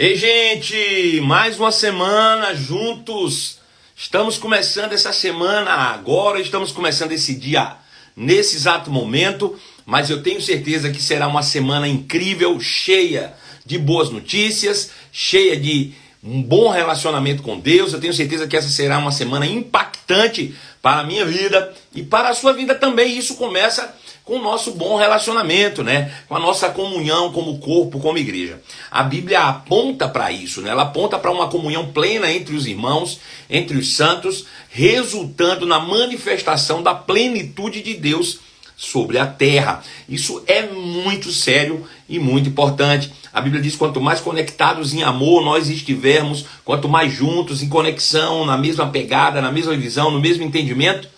Ei, gente, mais uma semana juntos. Estamos começando essa semana agora, estamos começando esse dia nesse exato momento, mas eu tenho certeza que será uma semana incrível, cheia de boas notícias, cheia de um bom relacionamento com Deus. Eu tenho certeza que essa será uma semana impactante para a minha vida e para a sua vida também. Isso começa com o nosso bom relacionamento, né? Com a nossa comunhão como corpo, como igreja. A Bíblia aponta para isso, né? Ela aponta para uma comunhão plena entre os irmãos, entre os santos, resultando na manifestação da plenitude de Deus sobre a terra. Isso é muito sério e muito importante. A Bíblia diz: quanto mais conectados em amor nós estivermos, quanto mais juntos, em conexão, na mesma pegada, na mesma visão, no mesmo entendimento,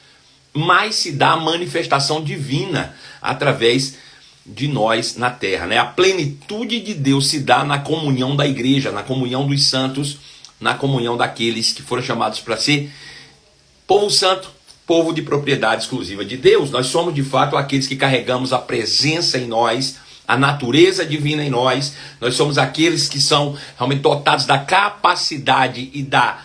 mais se dá a manifestação divina através de nós na terra, né? A plenitude de Deus se dá na comunhão da igreja, na comunhão dos santos, na comunhão daqueles que foram chamados para ser povo santo, povo de propriedade exclusiva de Deus. Nós somos de fato aqueles que carregamos a presença em nós, a natureza divina em nós. Nós somos aqueles que são realmente dotados da capacidade e da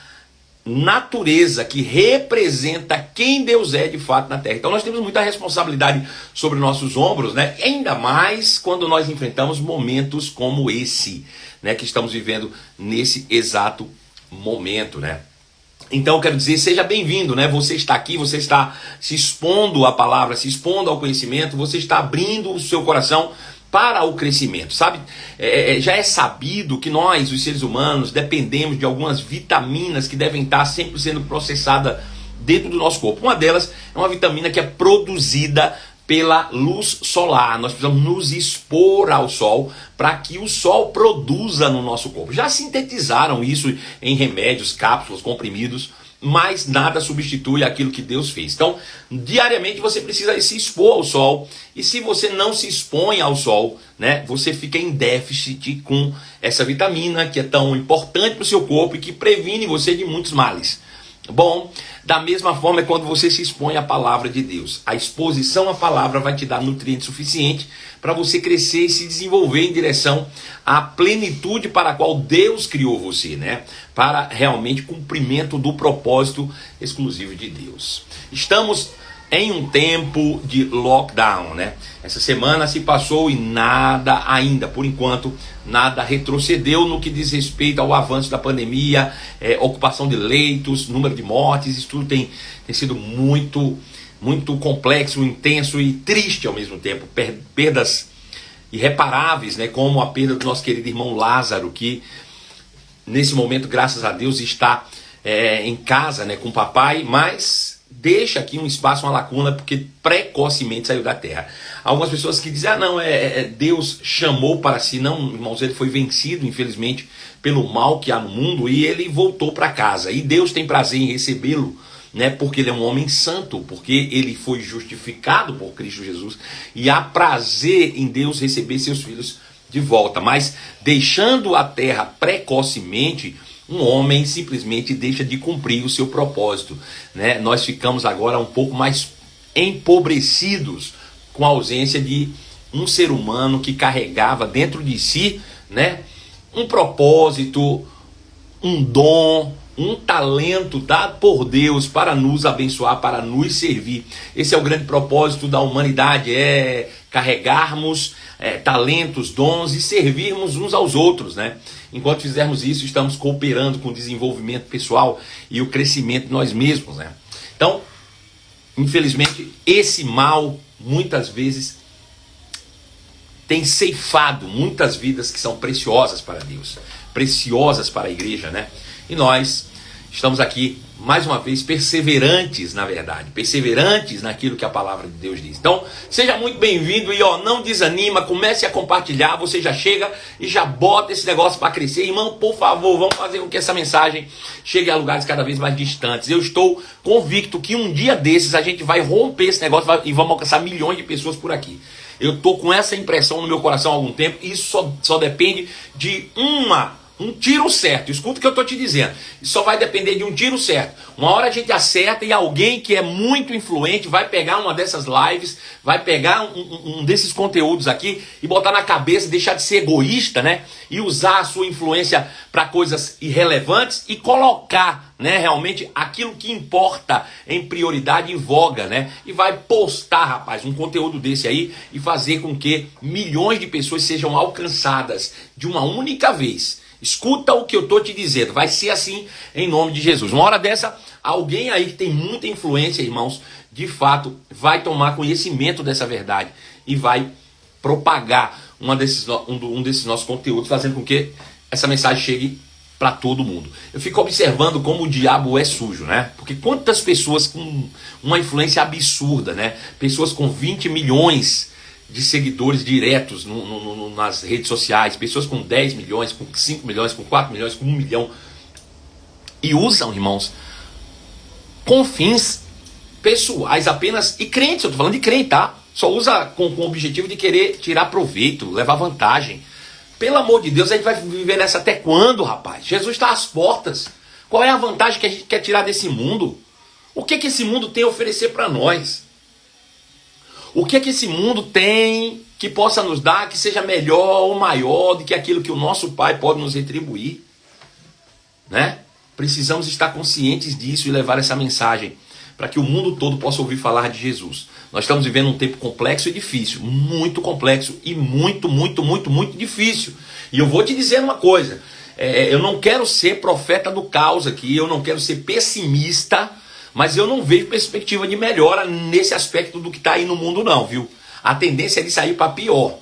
natureza que representa quem Deus é de fato na terra. Então nós temos muita responsabilidade sobre nossos ombros, né? Ainda mais quando nós enfrentamos momentos como esse, né, que estamos vivendo nesse exato momento, né? Então eu quero dizer, seja bem-vindo, né? Você está aqui, você está se expondo à palavra, se expondo ao conhecimento, você está abrindo o seu coração para o crescimento, sabe? Já é sabido que nós, os seres humanos, dependemos de algumas vitaminas que devem estar sempre sendo processadas dentro do nosso corpo. Uma delas é uma vitamina que é produzida pela luz solar. Nós precisamos nos expor ao sol para que o sol produza no nosso corpo. Já sintetizaram isso em remédios, cápsulas, comprimidos, mas nada substitui aquilo que Deus fez. Então, diariamente você precisa se expor ao sol, e se você não se expõe ao sol, né, você fica em déficit com essa vitamina que é tão importante para o seu corpo e que previne você de muitos males. Bom, da mesma forma é quando você se expõe à palavra de Deus. A exposição à palavra vai te dar nutriente suficiente para você crescer e se desenvolver em direção à plenitude para a qual Deus criou você, né? Para realmente cumprimento do propósito exclusivo de Deus. Estamos em um tempo de lockdown, né? Essa semana se passou e nada ainda, por enquanto, nada retrocedeu no que diz respeito ao avanço da pandemia, ocupação de leitos, número de mortes. Isso tudo tem sido muito complexo, intenso e triste ao mesmo tempo. Perdas irreparáveis, né? Como a perda do nosso querido irmão Lázaro, que nesse momento, graças a Deus, está em casa, né, com o papai, mas deixa aqui um espaço, uma lacuna, porque precocemente saiu da terra. Algumas pessoas que dizem: não, Deus chamou para si. Não, irmãos, ele foi vencido, infelizmente, pelo mal que há no mundo, e ele voltou para casa. E Deus tem prazer em recebê-lo, né, porque ele é um homem santo, porque ele foi justificado por Cristo Jesus, e há prazer em Deus receber seus filhos de volta. Mas deixando a terra precocemente, um homem simplesmente deixa de cumprir o seu propósito, né? Nós ficamos agora um pouco mais empobrecidos com a ausência de um ser humano que carregava dentro de si, né, um propósito, um dom, um talento dado por Deus para nos abençoar, para nos servir. Esse é o grande propósito da humanidade, é carregarmos talentos, dons e servirmos uns aos outros, né? Enquanto fizermos isso, estamos cooperando com o desenvolvimento pessoal e o crescimento de nós mesmos, né? Então, infelizmente, esse mal muitas vezes tem ceifado muitas vidas que são preciosas para Deus, preciosas para a igreja, né? E nós estamos aqui, mais uma vez, perseverantes, na verdade, perseverantes naquilo que a palavra de Deus diz. Então, seja muito bem-vindo e não desanima, comece a compartilhar. Você já chega e já bota esse negócio para crescer. Irmão, por favor, vamos fazer com que essa mensagem chegue a lugares cada vez mais distantes. Eu estou convicto que um dia desses a gente vai romper esse negócio e vamos alcançar milhões de pessoas por aqui. Eu estou com essa impressão no meu coração há algum tempo, e isso só depende de uma Um tiro certo, escuta o que eu estou te dizendo. Isso só vai depender de um tiro certo. Uma hora a gente acerta e alguém que é muito influente vai pegar uma dessas lives, vai pegar um desses conteúdos aqui e botar na cabeça, deixar de ser egoísta, né? E usar a sua influência para coisas irrelevantes e colocar, né, realmente aquilo que importa em prioridade, em voga, né? E vai postar, rapaz, um conteúdo desse aí e fazer com que milhões de pessoas sejam alcançadas de uma única vez. Escuta o que eu estou te dizendo, vai ser assim em nome de Jesus. Uma hora dessa, alguém aí que tem muita influência, irmãos, de fato vai tomar conhecimento dessa verdade e vai propagar um desses nossos conteúdos, fazendo com que essa mensagem chegue para todo mundo. Eu fico observando como o diabo é sujo, né? Porque quantas pessoas com uma influência absurda, né? Pessoas com 20 milhões de seguidores diretos nas redes sociais, pessoas com 10 milhões, com 5 milhões, com 4 milhões, com 1 milhão, e usam, irmãos, com fins pessoais apenas, e crentes, eu tô falando de crente, tá? Só usa com o objetivo de querer tirar proveito, levar vantagem. Pelo amor de Deus, a gente vai viver nessa até quando, rapaz? Jesus está às portas. Qual é a vantagem que a gente quer tirar desse mundo? O que esse mundo tem a oferecer para nós? O que esse mundo tem que possa nos dar, que seja melhor ou maior do que aquilo que o nosso Pai pode nos retribuir? Né? Precisamos estar conscientes disso e levar essa mensagem para que o mundo todo possa ouvir falar de Jesus. Nós estamos vivendo um tempo complexo e difícil, muito complexo e muito difícil. E eu vou te dizer uma coisa, eu não quero ser profeta do caos aqui, eu não quero ser pessimista, mas eu não vejo perspectiva de melhora nesse aspecto do que está aí no mundo não, viu? A tendência é de sair para pior.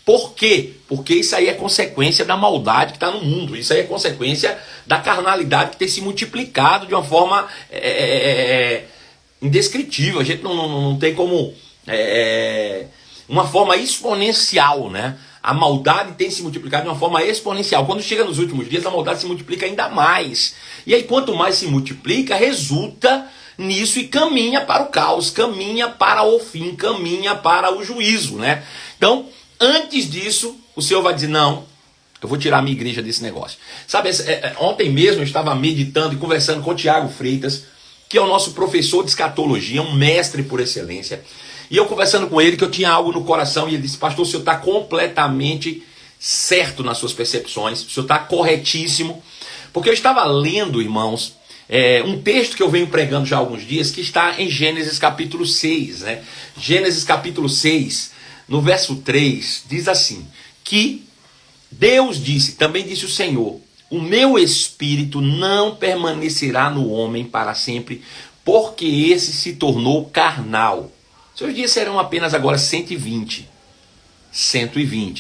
Por quê? Porque isso aí é consequência da maldade que está no mundo. Isso aí é consequência da carnalidade que tem se multiplicado de uma forma indescritível. A gente não tem como... uma forma exponencial, né? A maldade tem se multiplicado de uma forma exponencial. Quando chega nos últimos dias, a maldade se multiplica ainda mais. E aí, quanto mais se multiplica, resulta nisso e caminha para o caos, caminha para o fim, caminha para o juízo, né? Então, antes disso, o Senhor vai dizer, não, eu vou tirar a minha igreja desse negócio. Sabe, ontem mesmo eu estava meditando e conversando com o Tiago Freitas, que é o nosso professor de escatologia, um mestre por excelência. E eu conversando com ele que eu tinha algo no coração e ele disse, pastor, o senhor está completamente certo nas suas percepções, o senhor está corretíssimo. Porque eu estava lendo, irmãos, um texto que eu venho pregando já há alguns dias, que está em Gênesis capítulo 6, né? Gênesis capítulo 6, no verso 3, diz assim, que Deus disse, também disse o Senhor, o meu espírito não permanecerá no homem para sempre, porque esse se tornou carnal. Seus dias serão apenas agora 120.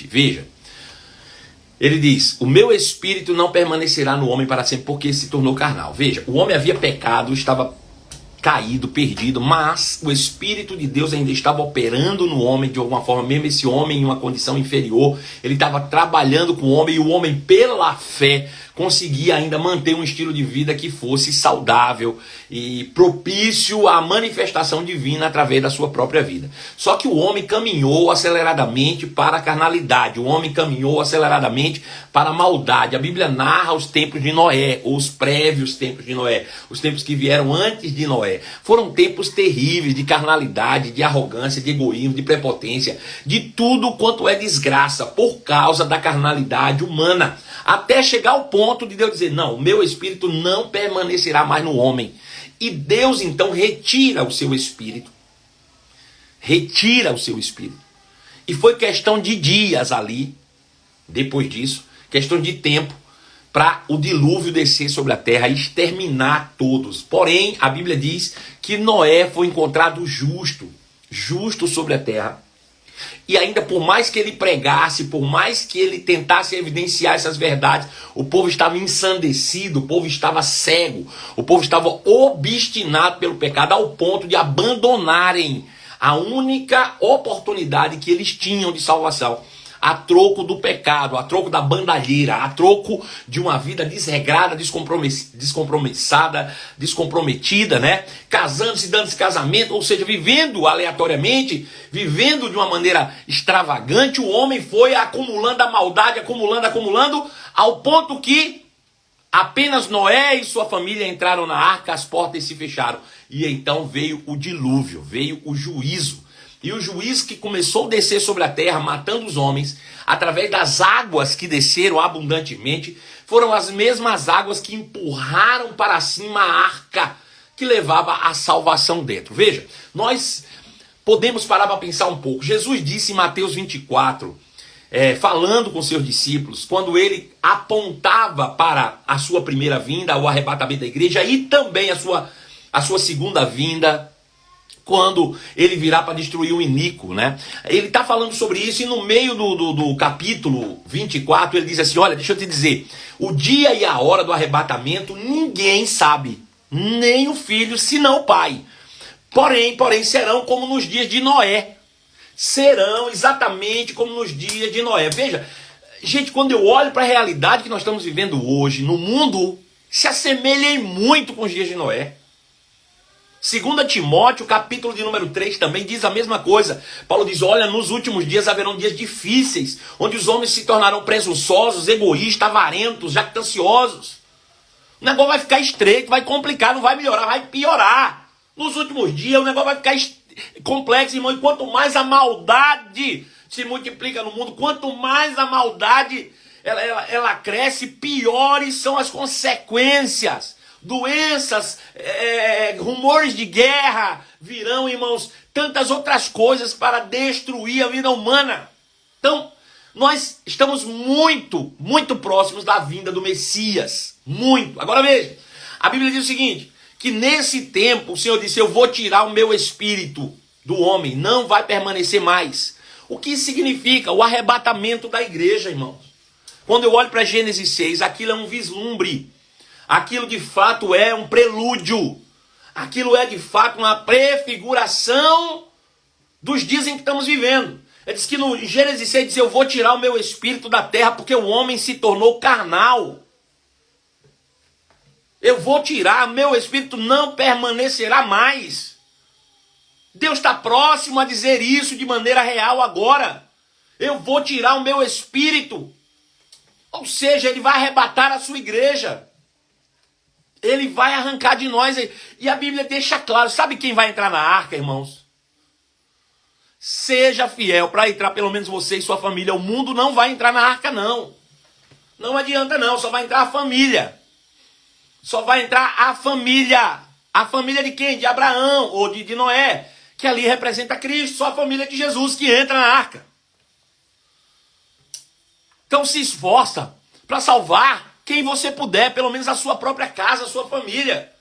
Veja. Ele diz, o meu espírito não permanecerá no homem para sempre, porque se tornou carnal. Veja, o homem havia pecado, estava caído, perdido, mas o Espírito de Deus ainda estava operando no homem de alguma forma, mesmo esse homem em uma condição inferior, ele estava trabalhando com o homem, e o homem pela fé conseguia ainda manter um estilo de vida que fosse saudável e propício à manifestação divina através da sua própria vida. Só que o homem caminhou aceleradamente para a carnalidade, o homem caminhou aceleradamente para a maldade. A Bíblia narra os tempos de Noé, ou os prévios tempos de Noé, os tempos que vieram antes de Noé. Foram tempos terríveis de carnalidade, de arrogância, de egoísmo, de prepotência, de tudo quanto é desgraça por causa da carnalidade humana. Até chegar ao ponto de Deus dizer, não, o meu espírito não permanecerá mais no homem. E Deus então retira o seu espírito. Retira o seu espírito. E foi questão de dias ali, depois disso, questão de tempo, para o dilúvio descer sobre a terra e exterminar todos. Porém, a Bíblia diz que Noé foi encontrado justo sobre a terra. E ainda por mais que ele pregasse, por mais que ele tentasse evidenciar essas verdades, o povo estava ensandecido, o povo estava cego, o povo estava obstinado pelo pecado ao ponto de abandonarem a única oportunidade que eles tinham de salvação. a troco do pecado, a troco da bandalheira, a troco de uma vida desregrada, descompromissada, descomprometida, né? Casando-se, dando-se casamento, ou seja, vivendo aleatoriamente, vivendo de uma maneira extravagante. O homem foi acumulando a maldade, acumulando, ao ponto que apenas Noé e sua família entraram na arca, as portas se fecharam. E então veio o dilúvio, veio o juízo. E o juízo que começou a descer sobre a terra, matando os homens, através das águas que desceram abundantemente, foram as mesmas águas que empurraram para cima a arca que levava a salvação dentro. Veja, nós podemos parar para pensar um pouco. Jesus disse em Mateus 24, falando com seus discípulos, quando ele apontava para a sua primeira vinda, o arrebatamento da igreja, e também a sua segunda vinda, quando ele virá para destruir o iníquo, né? Ele está falando sobre isso, e no meio do capítulo 24, ele diz assim: olha, deixa eu te dizer, o dia e a hora do arrebatamento ninguém sabe, nem o filho, senão o pai. Porém, serão como nos dias de Noé. Serão exatamente como nos dias de Noé. Veja, gente, quando eu olho para a realidade que nós estamos vivendo hoje no mundo, se assemelha muito com os dias de Noé. 2 Timóteo, capítulo de número 3, também diz a mesma coisa. Paulo diz: olha, nos últimos dias haverão dias difíceis, onde os homens se tornarão presunçosos, egoístas, avarentos, jactanciosos. O negócio vai ficar estreito, vai complicar, não vai melhorar, vai piorar. Nos últimos dias o negócio vai ficar complexo, irmão. E quanto mais a maldade se multiplica no mundo, quanto mais a maldade ela cresce, piores são as consequências. Doenças, rumores de guerra virão, irmãos, tantas outras coisas para destruir a vida humana. Então, nós estamos muito, muito próximos da vinda do Messias. Muito. Agora veja, a Bíblia diz o seguinte, que nesse tempo o Senhor disse: eu vou tirar o meu espírito do homem, não vai permanecer mais. O que significa? O arrebatamento da igreja, irmãos. Quando eu olho para Gênesis 6, aquilo é um vislumbre. Aquilo de fato é um prelúdio. Aquilo é de fato uma prefiguração dos dias em que estamos vivendo. Ele diz que no Gênesis 6 diz: eu vou tirar o meu espírito da terra porque o homem se tornou carnal. Eu vou tirar, meu espírito não permanecerá mais. Deus está próximo a dizer isso de maneira real agora. Eu vou tirar o meu espírito. Ou seja, ele vai arrebatar a sua igreja. Ele vai arrancar de nós. E a Bíblia deixa claro. Sabe quem vai entrar na arca, irmãos? Seja fiel para entrar, pelo menos você e sua família. O mundo não vai entrar na arca, não. Não adianta não, só vai entrar a família. Só vai entrar a família. A família de quem? De Abraão ou de Noé, que ali representa Cristo. Só a família de Jesus que entra na arca. Então se esforça para salvar quem você puder, pelo menos a sua própria casa, a sua família.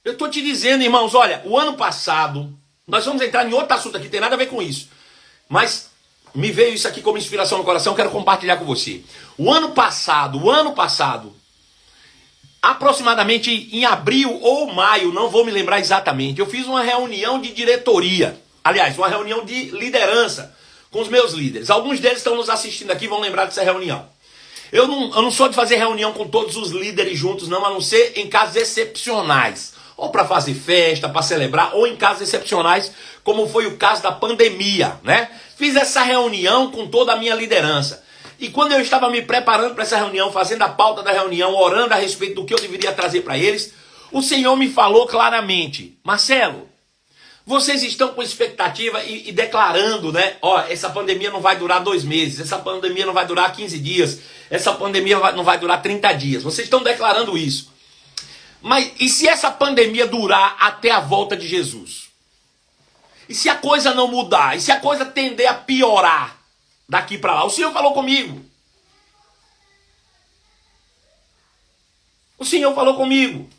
Eu estou te dizendo, irmãos, olha, o ano passado, nós vamos entrar em outro assunto aqui, tem nada a ver com isso. Mas me veio isso aqui como inspiração no coração, quero compartilhar com você. O ano passado, aproximadamente em abril ou maio, não vou me lembrar exatamente, eu fiz uma reunião de diretoria. Aliás, uma reunião de liderança com os meus líderes. Alguns deles estão nos assistindo aqui, vão lembrar dessa reunião. Eu não sou de fazer reunião com todos os líderes juntos, não, a não ser em casos excepcionais. Ou para fazer festa, para celebrar, ou em casos excepcionais, como foi o caso da pandemia, né? Fiz essa reunião com toda a minha liderança. E quando eu estava me preparando para essa reunião, fazendo a pauta da reunião, orando a respeito do que eu deveria trazer para eles, o Senhor me falou claramente: Marcelo, vocês estão com expectativa e declarando, né? Ó, essa pandemia não vai durar 2 meses, essa pandemia não vai durar 15 dias, essa pandemia não vai durar 30 dias. Vocês estão declarando isso. Mas e se essa pandemia durar até a volta de Jesus? E se a coisa não mudar? E se a coisa tender a piorar daqui para lá? O Senhor falou comigo. O Senhor falou comigo.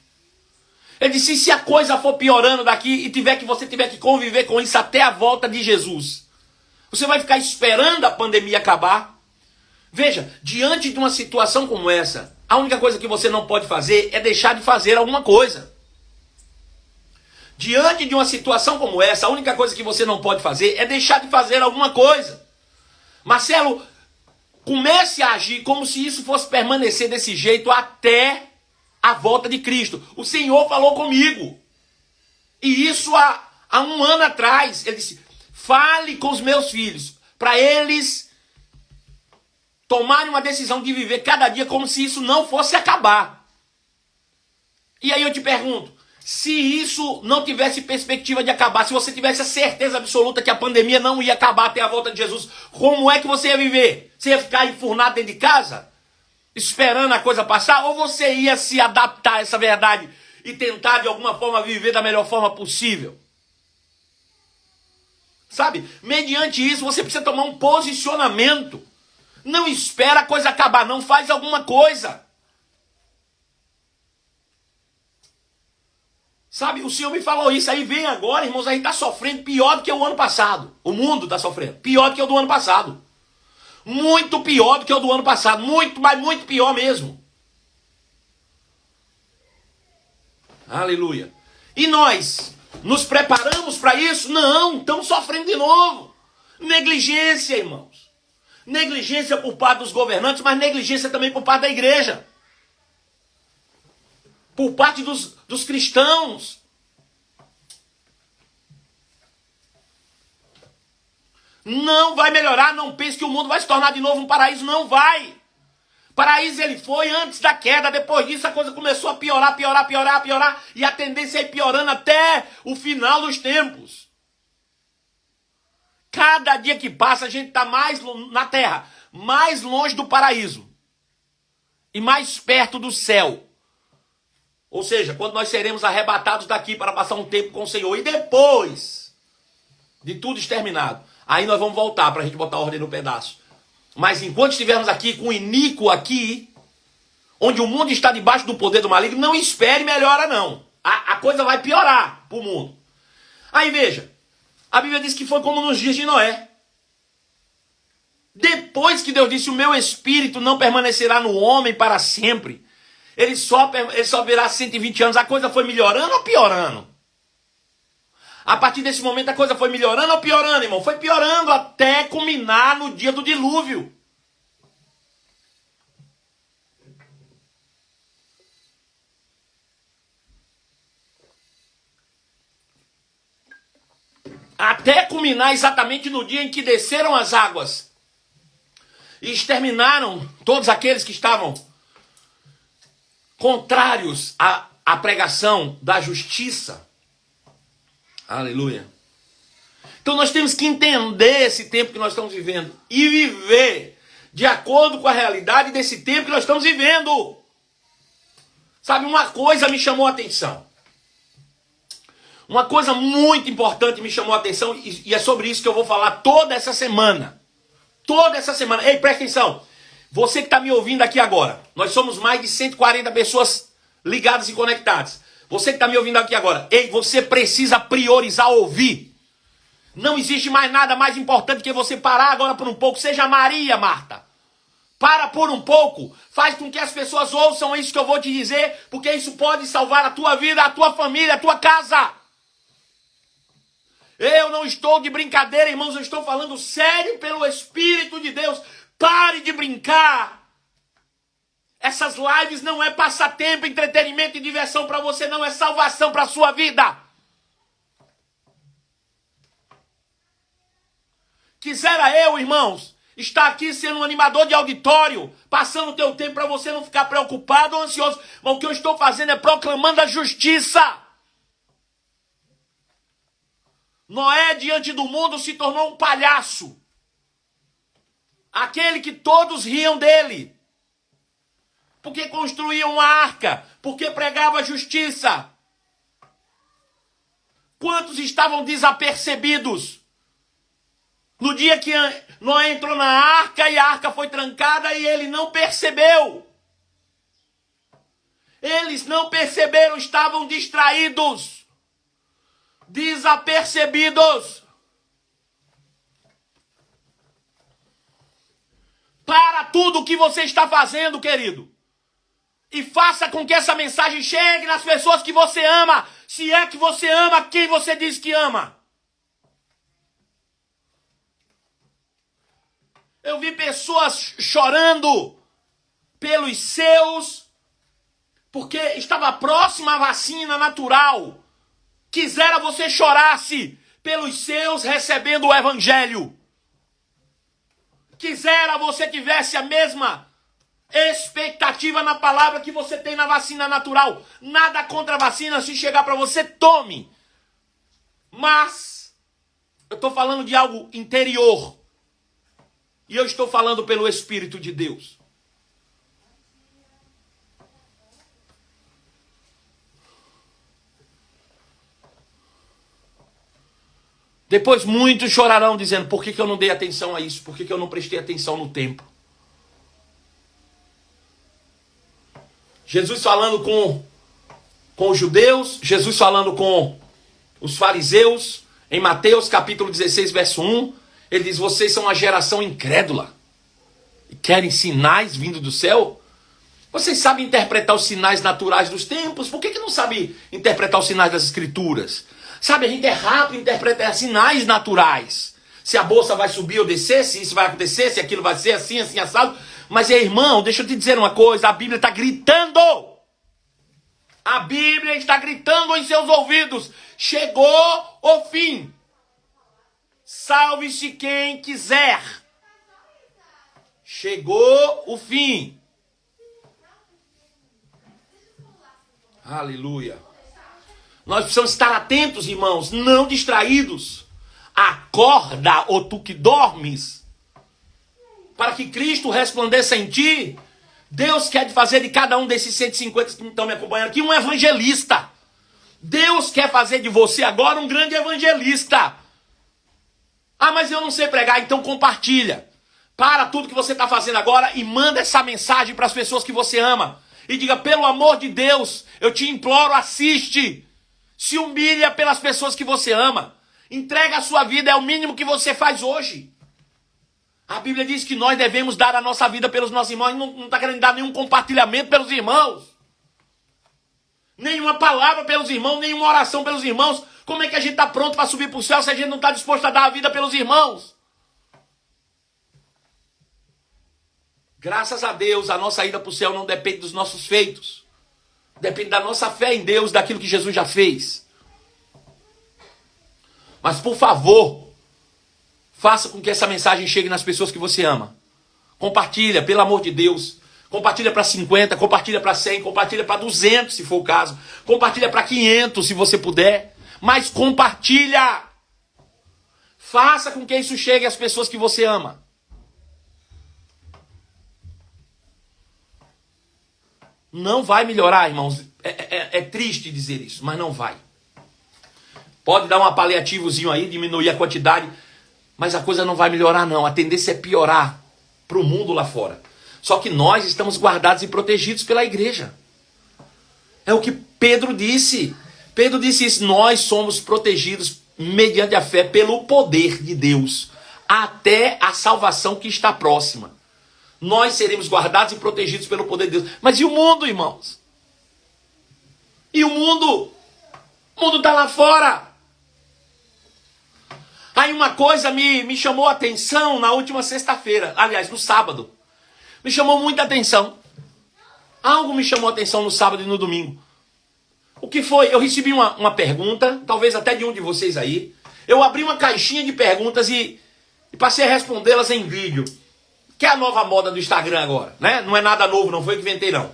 Ele disse: se a coisa for piorando daqui e você tiver que conviver com isso até a volta de Jesus, você vai ficar esperando a pandemia acabar? Veja, diante de uma situação como essa, a única coisa que você não pode fazer é deixar de fazer alguma coisa. Diante de uma situação como essa, a única coisa que você não pode fazer é deixar de fazer alguma coisa. Marcelo, comece a agir como se isso fosse permanecer desse jeito até a volta de Cristo. O Senhor falou comigo. E isso há um ano atrás. Ele disse, fale com os meus filhos, para eles tomarem uma decisão de viver cada dia como se isso não fosse acabar. E aí eu te pergunto, se isso não tivesse perspectiva de acabar, se você tivesse a certeza absoluta que a pandemia não ia acabar até a volta de Jesus, como é que você ia viver? Você ia ficar enfurnado dentro de casa, esperando a coisa passar? Ou você ia se adaptar a essa verdade e tentar de alguma forma viver da melhor forma possível? Sabe? Mediante isso você precisa tomar um posicionamento. Não espera a coisa acabar, não, faz alguma coisa. Sabe, o Senhor me falou isso, aí vem agora, irmãos, a gente está sofrendo pior do que o ano passado. O mundo está sofrendo, pior do que o do ano passado. Muito pior do que o do ano passado, muito, mas muito pior mesmo. Aleluia. E nós, nos preparamos para isso? Não, estamos sofrendo de novo. Negligência, irmãos. Negligência por parte dos governantes, mas negligência também por parte da igreja. Por parte dos cristãos. Não vai melhorar, não pense que o mundo vai se tornar de novo um paraíso, não vai. Paraíso ele foi antes da queda, depois disso a coisa começou a piorar, e a tendência é ir piorando até o final dos tempos. Cada dia que passa a gente está mais na terra, mais longe do paraíso e mais perto do céu. Ou seja, quando nós seremos arrebatados daqui para passar um tempo com o Senhor. E depois de tudo exterminado, aí nós vamos voltar para a gente botar a ordem no pedaço. Mas enquanto estivermos aqui com o iníquo aqui, onde o mundo está debaixo do poder do maligno, não espere melhora não. A coisa vai piorar para o mundo. Aí veja, a Bíblia diz que foi como nos dias de Noé. Depois que Deus disse, o meu espírito não permanecerá no homem para sempre. Ele só virá 120 anos. A coisa foi melhorando ou piorando? A partir desse momento a coisa foi melhorando ou piorando, irmão? Foi piorando até culminar no dia do dilúvio. Até culminar exatamente no dia em que desceram as águas e exterminaram todos aqueles que estavam contrários à pregação da justiça. Aleluia. Então nós temos que entender esse tempo que nós estamos vivendo e viver de acordo com a realidade desse tempo que nós estamos vivendo. Sabe, uma coisa me chamou a atenção. Uma coisa muito importante me chamou a atenção e é sobre isso que eu vou falar toda essa semana. Toda essa semana. Ei, presta atenção. Você que está me ouvindo aqui agora, nós somos mais de 140 pessoas ligadas e conectadas. Você que está me ouvindo aqui agora, ei, você precisa priorizar ouvir. Não existe mais nada mais importante que você parar agora por um pouco. Seja Maria, Marta. Para por um pouco. Faz com que as pessoas ouçam isso que eu vou te dizer, porque isso pode salvar a tua vida, a tua família, a tua casa. Eu não estou de brincadeira, irmãos, eu estou falando sério pelo Espírito de Deus. Pare de brincar. Essas lives não é passatempo, entretenimento e diversão para você, não é salvação para a sua vida. Quisera eu, irmãos, estar aqui sendo um animador de auditório, passando o teu tempo para você não ficar preocupado ou ansioso. Mas o que eu estou fazendo é proclamando a justiça. Noé, diante do mundo, se tornou um palhaço. Aquele que todos riam dele. Porque construía uma arca. Porque pregava a justiça. Quantos estavam desapercebidos? No dia que Noé entrou na arca e a arca foi trancada e ele não percebeu. Eles não perceberam, estavam distraídos. Desapercebidos. Para tudo o que você está fazendo, querido. E faça com que essa mensagem chegue nas pessoas que você ama. Se é que você ama quem você diz que ama. Eu vi pessoas chorando pelos seus, porque estava próxima a vacina natural. Quisera você chorasse pelos seus recebendo o evangelho. Quisera você tivesse a mesma expectativa na palavra que você tem na vacina natural. Nada contra a vacina, se chegar para você, tome. Mas eu estou falando de algo interior. E eu estou falando pelo Espírito de Deus. Depois muitos chorarão dizendo, por que eu não dei atenção a isso? Por que eu não prestei atenção no tempo? Jesus falando com os judeus, Jesus falando com os fariseus, em Mateus capítulo 16, verso 1, ele diz, vocês são uma geração incrédula e querem sinais vindo do céu? Vocês sabem interpretar os sinais naturais dos tempos? Por que não sabem interpretar os sinais das escrituras? Sabe, a gente é rápido em interpretar sinais naturais. Se a bolsa vai subir ou descer, se isso vai acontecer, se aquilo vai ser assim, assim, assado. Mas, irmão, deixa eu te dizer uma coisa, a Bíblia está gritando. A Bíblia está gritando em seus ouvidos. Chegou o fim. Salve-se quem quiser. Chegou o fim. Aleluia. Nós precisamos estar atentos, irmãos, não distraídos. Acorda, ó tu que dormes, para que Cristo resplandeça em ti. Deus quer fazer de cada um desses 150 que estão me acompanhando aqui um evangelista. Deus quer fazer de você agora um grande evangelista. Ah, mas eu não sei pregar, então compartilha. Para tudo que você está fazendo agora e manda essa mensagem para as pessoas que você ama. E diga, pelo amor de Deus, eu te imploro, assiste. Se humilha pelas pessoas que você ama. Entrega a sua vida, é o mínimo que você faz hoje. A Bíblia diz que nós devemos dar a nossa vida pelos nossos irmãos. Não está querendo dar nenhum compartilhamento pelos irmãos. Nenhuma palavra pelos irmãos, nenhuma oração pelos irmãos. Como é que a gente está pronto para subir para o céu se a gente não está disposto a dar a vida pelos irmãos? Graças a Deus, a nossa ida para o céu não depende dos nossos feitos. Depende da nossa fé em Deus, daquilo que Jesus já fez. Mas por favor, faça com que essa mensagem chegue nas pessoas que você ama. Compartilha, pelo amor de Deus. Compartilha para 50, compartilha para 100, compartilha para 200 se for o caso. Compartilha para 500 se você puder. Mas compartilha. Faça com que isso chegue às pessoas que você ama. Não vai melhorar, irmãos. É triste dizer isso, mas não vai. Pode dar um paliativozinho aí, diminuir a quantidade, mas a coisa não vai melhorar não. A tendência é piorar para o mundo lá fora. Só que nós estamos guardados e protegidos pela igreja. É o que Pedro disse. Pedro disse isso. Nós somos protegidos mediante a fé pelo poder de Deus. Até a salvação que está próxima. Nós seremos guardados e protegidos pelo poder de Deus. Mas e o mundo, irmãos? E o mundo? O mundo está lá fora. Aí uma coisa me chamou a atenção na última sexta-feira. Aliás, no sábado. Me chamou muita atenção. Algo me chamou a atenção no sábado e no domingo. O que foi? Eu recebi uma pergunta, talvez até de um de vocês aí. Eu abri uma caixinha de perguntas e passei a respondê-las em vídeo. Que é a nova moda do Instagram agora, né? Não é nada novo, não foi eu que inventei, não.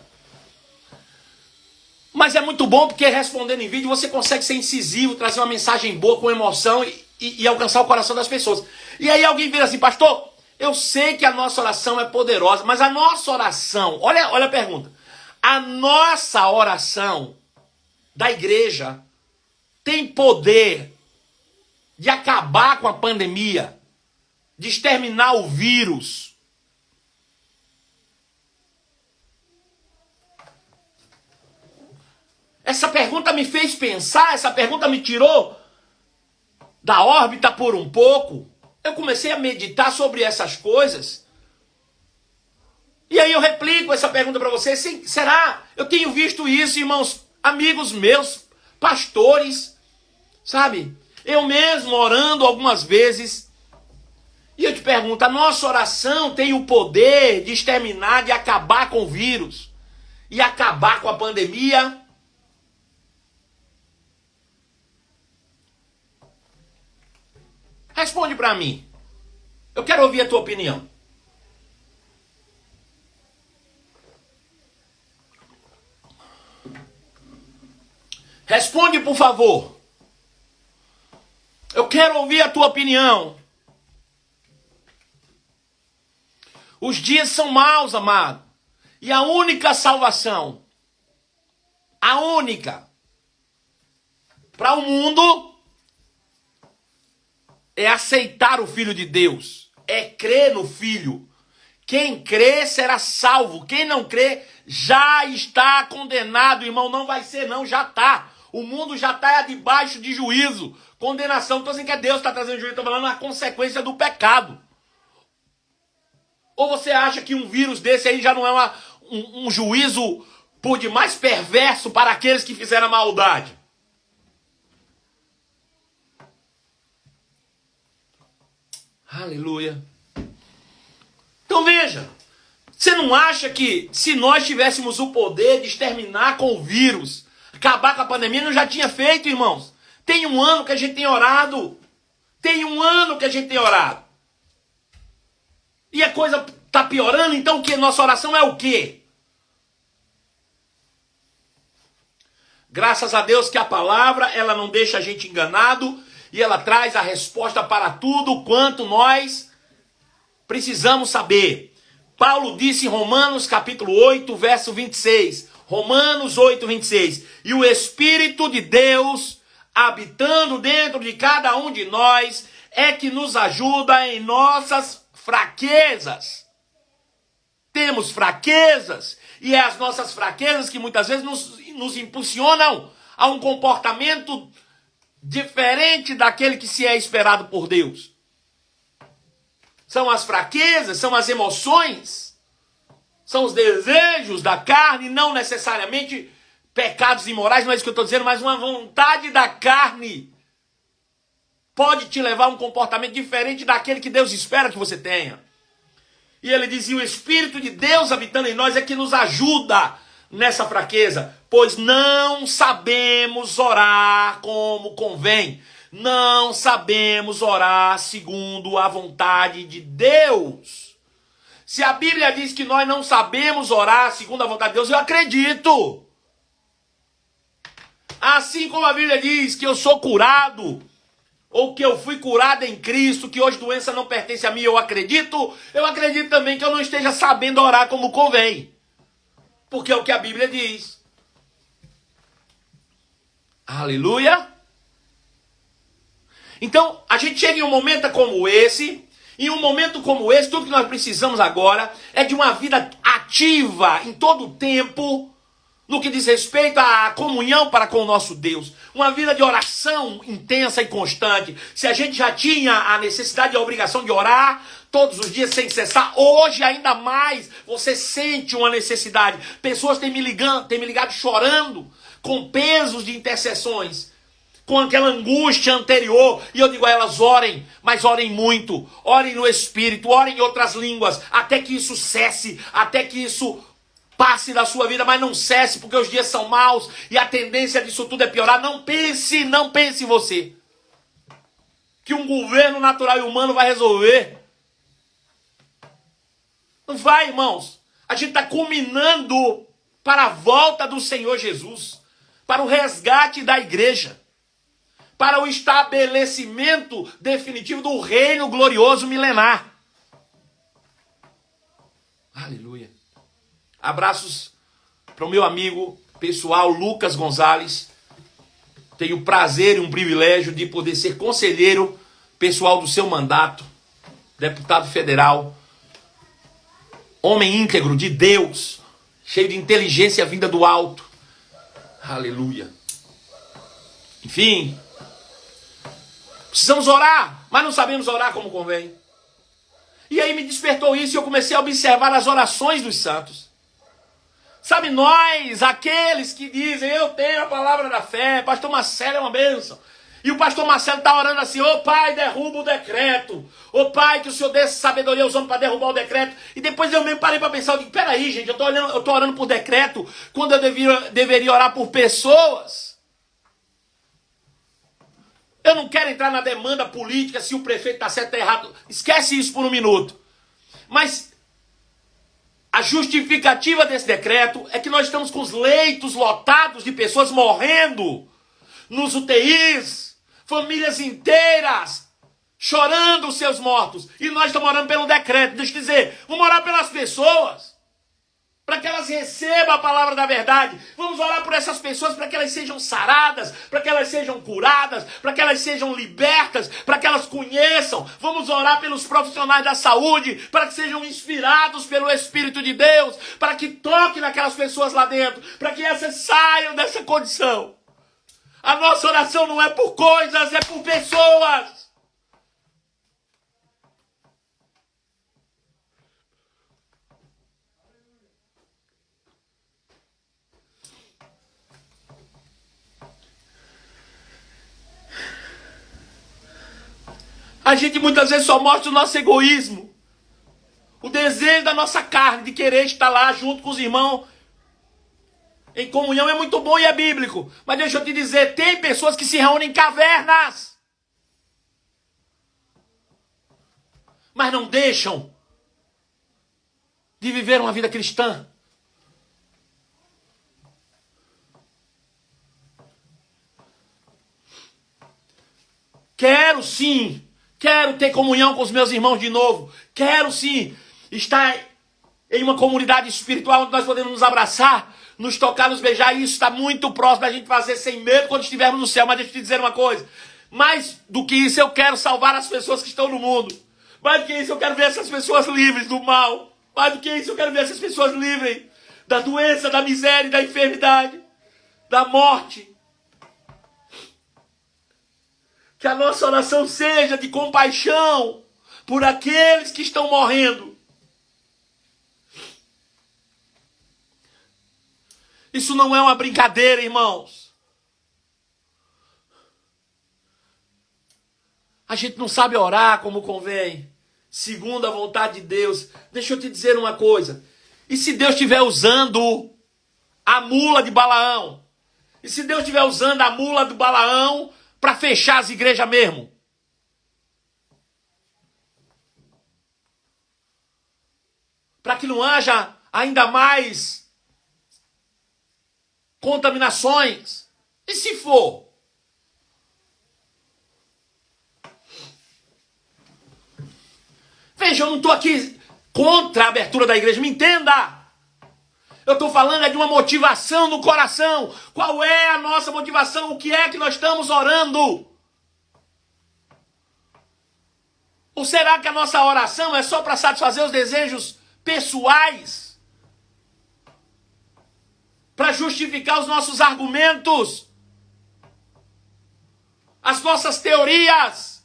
Mas é muito bom porque respondendo em vídeo você consegue ser incisivo, trazer uma mensagem boa com emoção e alcançar o coração das pessoas. E aí alguém vira assim, pastor, eu sei que a nossa oração é poderosa, mas a nossa oração, olha a pergunta. A nossa oração da igreja tem poder de acabar com a pandemia, de exterminar o vírus? Essa pergunta me fez pensar, essa pergunta me tirou da órbita por um pouco. Eu comecei a meditar sobre essas coisas. E aí eu replico essa pergunta para você. Será? Eu tenho visto isso, irmãos, amigos meus, pastores, sabe? Eu mesmo orando algumas vezes. E eu te pergunto, a nossa oração tem o poder de exterminar, de acabar com o vírus e acabar com a pandemia? Responde para mim. Eu quero ouvir a tua opinião. Responde, por favor. Eu quero ouvir a tua opinião. Os dias são maus, amado. E a única salvação, a única, para o mundo, é aceitar o Filho de Deus. É crer no Filho. Quem crê será salvo. Quem não crê já está condenado, irmão. Não vai ser, não, já está. O mundo já está debaixo de juízo, condenação. Estou dizendo que é Deus que está trazendo juízo, estou falando a consequência do pecado. Ou você acha que um vírus desse aí já não é um juízo por demais perverso para aqueles que fizeram a maldade? Aleluia. Então veja, você não acha que se nós tivéssemos o poder de exterminar com o vírus, acabar com a pandemia, não já tinha feito, irmãos? Tem um ano que a gente tem orado. Tem um ano que a gente tem orado. E a coisa está piorando, então o que? Nossa oração é o quê? Graças a Deus que a palavra, ela não deixa a gente enganado e ela traz a resposta para tudo quanto nós precisamos saber. Paulo disse em Romanos capítulo 8, verso 26. Romanos 8, 26. E o Espírito de Deus, habitando dentro de cada um de nós, é que nos ajuda em nossas fraquezas. Temos fraquezas, e é as nossas fraquezas que muitas vezes nos impulsionam a um comportamento diferente daquele que se é esperado por Deus. São as fraquezas, são as emoções, são os desejos da carne, não necessariamente pecados imorais, não é isso que eu estou dizendo, mas uma vontade da carne pode te levar a um comportamento diferente daquele que Deus espera que você tenha. E ele dizia, o Espírito de Deus habitando em nós é que nos ajuda nessa fraqueza, pois não sabemos orar como convém. Não sabemos orar segundo a vontade de Deus. Se a Bíblia diz que nós não sabemos orar segundo a vontade de Deus, eu acredito. Assim como a Bíblia diz que eu sou curado, ou que eu fui curado em Cristo, que hoje doença não pertence a mim, eu acredito também que eu não esteja sabendo orar como convém. Porque é o que a Bíblia diz. Aleluia. Então, a gente chega em um momento como esse, tudo que nós precisamos agora é de uma vida ativa em todo o tempo, no que diz respeito à comunhão para com o nosso Deus. Uma vida de oração intensa e constante. Se a gente já tinha a necessidade e a obrigação de orar todos os dias sem cessar, hoje ainda mais você sente uma necessidade. Pessoas têm me ligado chorando, com pesos de intercessões, com aquela angústia anterior, e eu digo a elas, orem, mas orem muito, orem no Espírito, orem em outras línguas, até que isso cesse, até que isso passe da sua vida, mas não cesse, porque os dias são maus, e a tendência disso tudo é piorar. Não pense em você, que um governo natural e humano vai resolver. Não vai, irmãos. A gente está culminando para a volta do Senhor Jesus, para o resgate da igreja, para o estabelecimento definitivo do reino glorioso milenar. Aleluia. Abraços para o meu amigo pessoal Lucas Gonzalez. Tenho o prazer e um privilégio de poder ser conselheiro pessoal do seu mandato, deputado federal, homem íntegro de Deus, cheio de inteligência vinda do alto. Aleluia. Enfim, precisamos orar, mas não sabemos orar como convém. E aí me despertou isso e eu comecei a observar as orações dos santos. Sabe, nós, aqueles que dizem, eu tenho a palavra da fé, pastor Marcelo é uma bênção. E o pastor Marcelo está orando assim, ô pai, derruba o decreto. Ô pai, que o senhor dê sabedoria aos homens para derrubar o decreto. E depois eu mesmo parei para pensar, eu digo, peraí, gente, eu tô orando por decreto quando eu deveria orar por pessoas. Eu não quero entrar na demanda política se o prefeito está certo ou errado. Esquece isso por um minuto. Mas a justificativa desse decreto é que nós estamos com os leitos lotados de pessoas morrendo nos UTIs, famílias inteiras chorando os seus mortos. E nós estamos orando pelo decreto. Deixa eu dizer, vamos orar pelas pessoas, para que elas recebam a palavra da verdade. Vamos orar por essas pessoas para que elas sejam saradas, para que elas sejam curadas, para que elas sejam libertas, para que elas conheçam. Vamos orar pelos profissionais da saúde, para que sejam inspirados pelo Espírito de Deus, para que toque naquelas pessoas lá dentro, para que essas saiam dessa condição. A nossa oração não é por coisas, é por pessoas. A gente muitas vezes só mostra o nosso egoísmo. O desejo da nossa carne de querer estar lá junto com os irmãos em comunhão é muito bom e é bíblico. Mas deixa eu te dizer, tem pessoas que se reúnem em cavernas, mas não deixam de viver uma vida cristã. Quero sim. Quero ter comunhão com os meus irmãos de novo. Quero sim estar em uma comunidade espiritual onde nós podemos nos abraçar, nos tocar, nos beijar. E isso está muito próximo da gente fazer sem medo quando estivermos no céu. Mas deixa eu te dizer uma coisa. Mais do que isso, eu quero salvar as pessoas que estão no mundo. Mais do que isso, eu quero ver essas pessoas livres do mal. Mais do que isso, eu quero ver essas pessoas livres da doença, da miséria, da enfermidade, da morte. Que a nossa oração seja de compaixão por aqueles que estão morrendo. Isso não é uma brincadeira, irmãos. A gente não sabe orar como convém, segundo a vontade de Deus. Deixa eu te dizer uma coisa. E se Deus estiver usando a mula de Balaão? E se Deus estiver usando a mula do Balaão para fechar as igrejas mesmo? Para que não haja ainda mais contaminações. E se for? Veja, eu não estou aqui contra a abertura da igreja, me entenda. Eu estou falando de uma motivação no coração. Qual é a nossa motivação? O que é que nós estamos orando? Ou será que a nossa oração é só para satisfazer os desejos pessoais? Para justificar os nossos argumentos? As nossas teorias?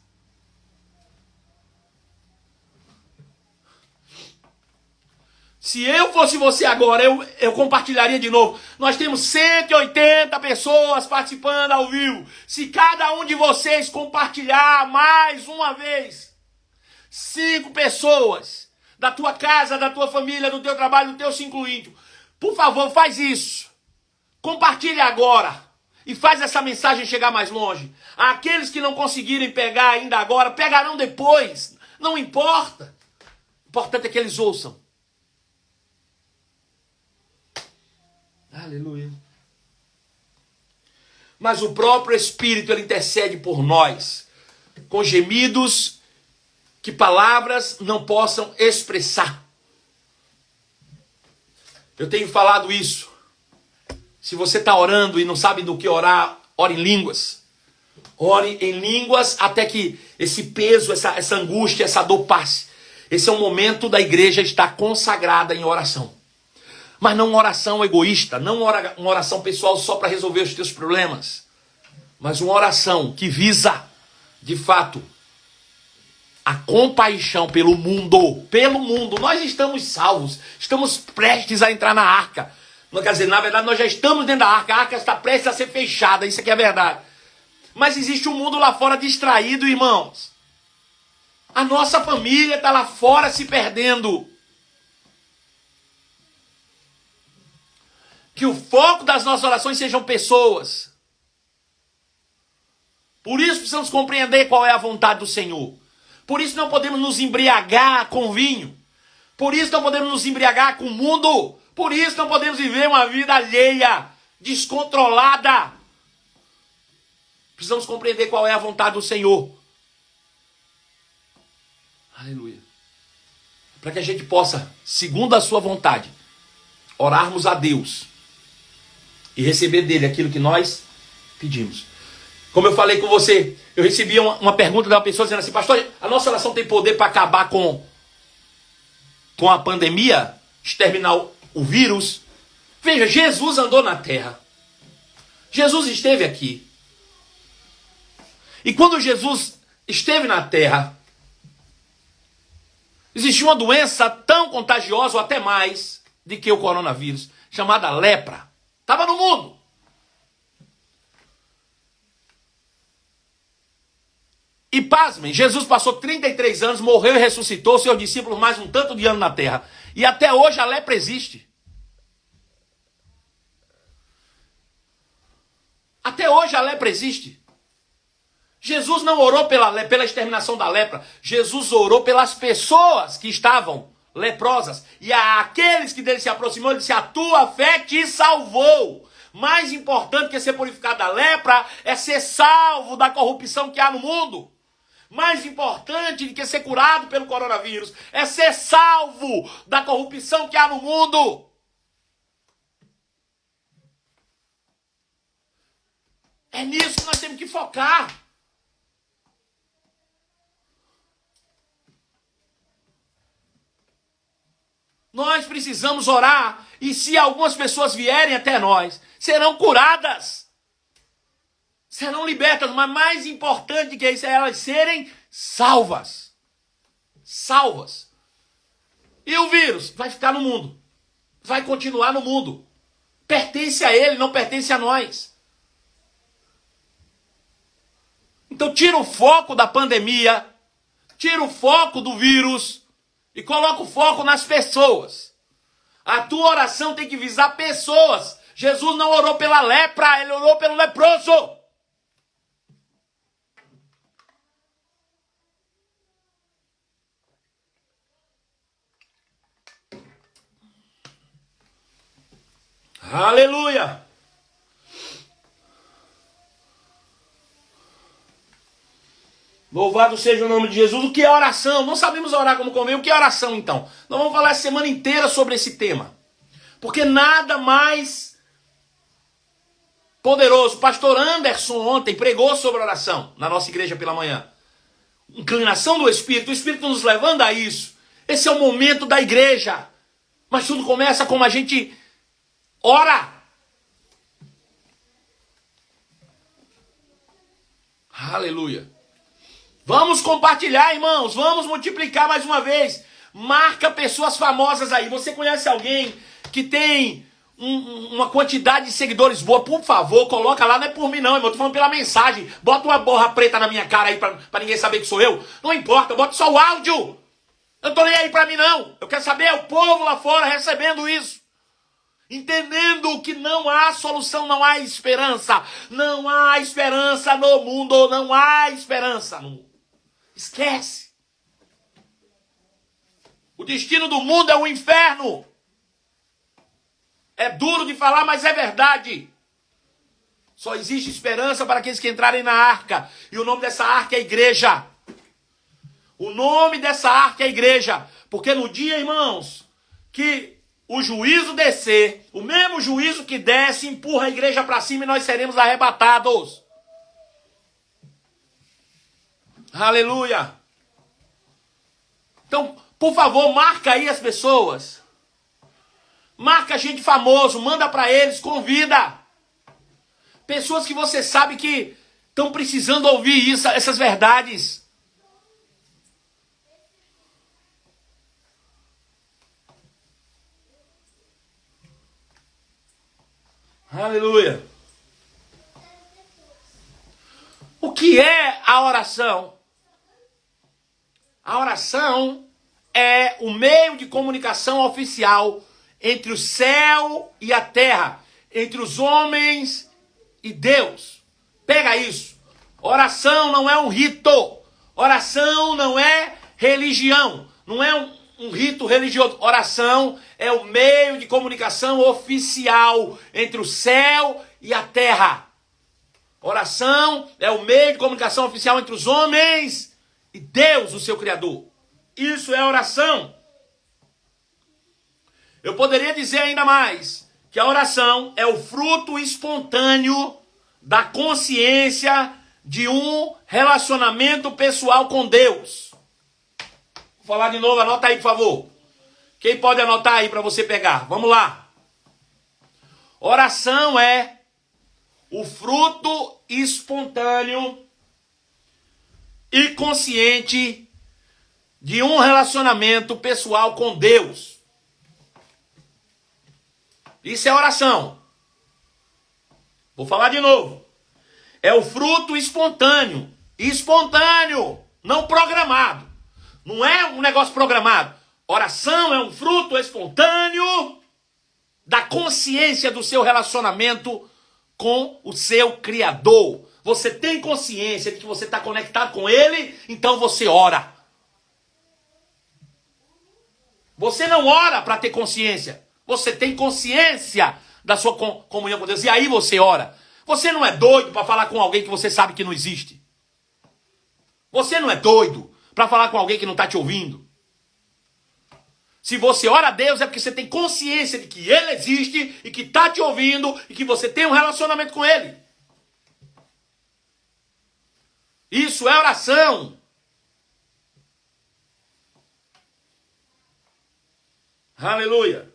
Se eu fosse você agora, eu compartilharia de novo. Nós temos 180 pessoas participando ao vivo. Se cada um de vocês compartilhar mais uma vez, 5 pessoas da tua casa, da tua família, do teu trabalho, do teu círculo íntimo, por favor, faz isso. Compartilhe agora e faz essa mensagem chegar mais longe. Aqueles que não conseguirem pegar ainda agora, pegarão depois. Não importa. O importante é que eles ouçam. Aleluia. Mas o próprio Espírito, ele intercede por nós, com gemidos que palavras não possam expressar. Eu tenho falado isso. Se você está orando e não sabe do que orar, ore em línguas. Ore em línguas até que esse peso, essa angústia, essa dor passe. Esse é o momento da igreja estar consagrada em oração. Mas não uma oração egoísta, não uma oração pessoal só para resolver os teus problemas. Mas uma oração que visa, de fato, a compaixão pelo mundo. Pelo mundo. Nós estamos salvos. Estamos prestes a entrar na arca. Quer dizer, na verdade, nós já estamos dentro da arca. A arca está prestes a ser fechada. Isso aqui é verdade. Mas existe um mundo lá fora distraído, irmãos. A nossa família está lá fora se perdendo. Que o foco das nossas orações sejam pessoas. Por isso precisamos compreender qual é a vontade do Senhor. Por isso não podemos nos embriagar com vinho. Por isso não podemos nos embriagar com o mundo. Por isso não podemos viver uma vida alheia, descontrolada. Precisamos compreender qual é a vontade do Senhor. Aleluia. Para que a gente possa, segundo a sua vontade, orarmos a Deus e receber dele aquilo que nós pedimos. Como eu falei com você, eu recebi uma pergunta de uma pessoa dizendo assim: pastor, a nossa oração tem poder para acabar com a pandemia, exterminar o vírus? Veja, Jesus andou na terra. Jesus esteve aqui. E quando Jesus esteve na terra, existia uma doença tão contagiosa, ou até mais, do que o coronavírus, chamada lepra. Estava no mundo. E pasmem, Jesus passou 33 anos, morreu e ressuscitou, seus discípulos mais um tanto de anos na terra. E até hoje a lepra existe. Até hoje a lepra existe. Jesus não orou pela exterminação da lepra. Jesus orou pelas pessoas que estavam leprosas. E aqueles que dele se aproximou, ele disse: a tua fé te salvou. Mais importante que ser purificado da lepra é ser salvo da corrupção que há no mundo. Mais importante do que ser curado pelo coronavírus é ser salvo da corrupção que há no mundo. É nisso que nós temos que focar. Nós precisamos orar, e se algumas pessoas vierem até nós, serão curadas. Serão libertas, mas mais importante que isso é elas serem salvas. Salvas. E o vírus vai ficar no mundo. Vai continuar no mundo. Pertence a ele, não pertence a nós. Então tira o foco da pandemia, tira o foco do vírus e coloca o foco nas pessoas. A tua oração tem que visar pessoas. Jesus não orou pela lepra, ele orou pelo leproso. Aleluia! Louvado seja o nome de Jesus. O que é oração? Não sabemos orar como convém. O que é oração, então? Nós vamos falar a semana inteira sobre esse tema. Porque nada mais poderoso. O pastor Anderson ontem pregou sobre oração na nossa igreja pela manhã. Inclinação do Espírito. O Espírito nos levando a isso. Esse é o momento da igreja. Mas tudo começa como a gente ora. Aleluia. Vamos compartilhar, irmãos. Vamos multiplicar mais uma vez. Marca pessoas famosas aí. Você conhece alguém que tem uma quantidade de seguidores boa? Por favor, coloca lá. Não é por mim não, irmão. Eu tô falando pela mensagem. Bota uma borra preta na minha cara aí pra ninguém saber que sou eu. Não importa, bota só o áudio. Eu não tô nem aí pra mim não. Eu quero saber o povo lá fora recebendo isso. Entendendo que não há solução, não há esperança. Não há esperança no mundo. Não há esperança no mundo. Esquece. O destino do mundo é o inferno. É duro de falar, mas é verdade. Só existe esperança para aqueles que entrarem na arca. E o nome dessa arca é igreja. O nome dessa arca é igreja. Porque no dia, irmãos, que o juízo descer, o mesmo juízo que desce, empurra a igreja para cima e nós seremos arrebatados. Aleluia. Então, por favor, marca aí as pessoas. Marca gente famoso, manda para eles, convida. Pessoas que você sabe que estão precisando ouvir isso, essas verdades. Aleluia. O que é a oração? A oração é o meio de comunicação oficial entre o céu e a terra, entre os homens e Deus. Pega isso. Oração não é um rito. Oração não é religião. Não é um rito religioso. Oração é o meio de comunicação oficial entre o céu e a terra. Oração é o meio de comunicação oficial entre os homens e Deus, o seu Criador. Isso é oração. Eu poderia dizer ainda mais que a oração é o fruto espontâneo da consciência de um relacionamento pessoal com Deus. Vou falar de novo, anota aí, por favor. Quem pode anotar aí para você pegar? Vamos lá. Oração é o fruto espontâneo e consciente de um relacionamento pessoal com Deus. Isso é oração. Vou falar de novo. É o fruto espontâneo. Espontâneo, não programado. Não é um negócio programado. Oração é um fruto espontâneo da consciência do seu relacionamento com o seu Criador. Você tem consciência de que você está conectado com Ele, então você ora. Você não ora para ter consciência. Você tem consciência da sua comunhão com Deus. E aí você ora. Você não é doido para falar com alguém que você sabe que não existe. Você não é doido para falar com alguém que não está te ouvindo. Se você ora a Deus é porque você tem consciência de que Ele existe e que está te ouvindo e que você tem um relacionamento com Ele. Isso é oração. Aleluia.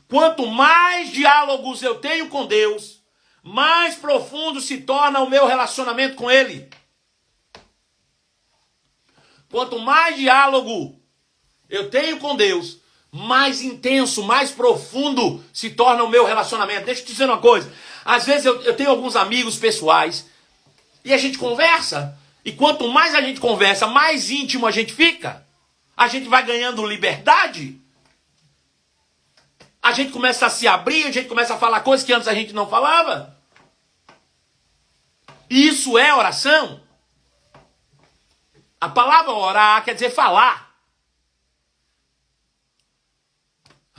Quanto mais diálogos eu tenho com Deus, mais profundo se torna o meu relacionamento com Ele. Quanto mais diálogo eu tenho com Deus, mais intenso, mais profundo se torna o meu relacionamento. Deixa eu te dizer uma coisa. Às vezes eu tenho alguns amigos pessoais e a gente conversa. E quanto mais a gente conversa, mais íntimo a gente fica. A gente vai ganhando liberdade. A gente começa a se abrir, a gente começa a falar coisas que antes a gente não falava. Isso é oração. A palavra orar quer dizer falar.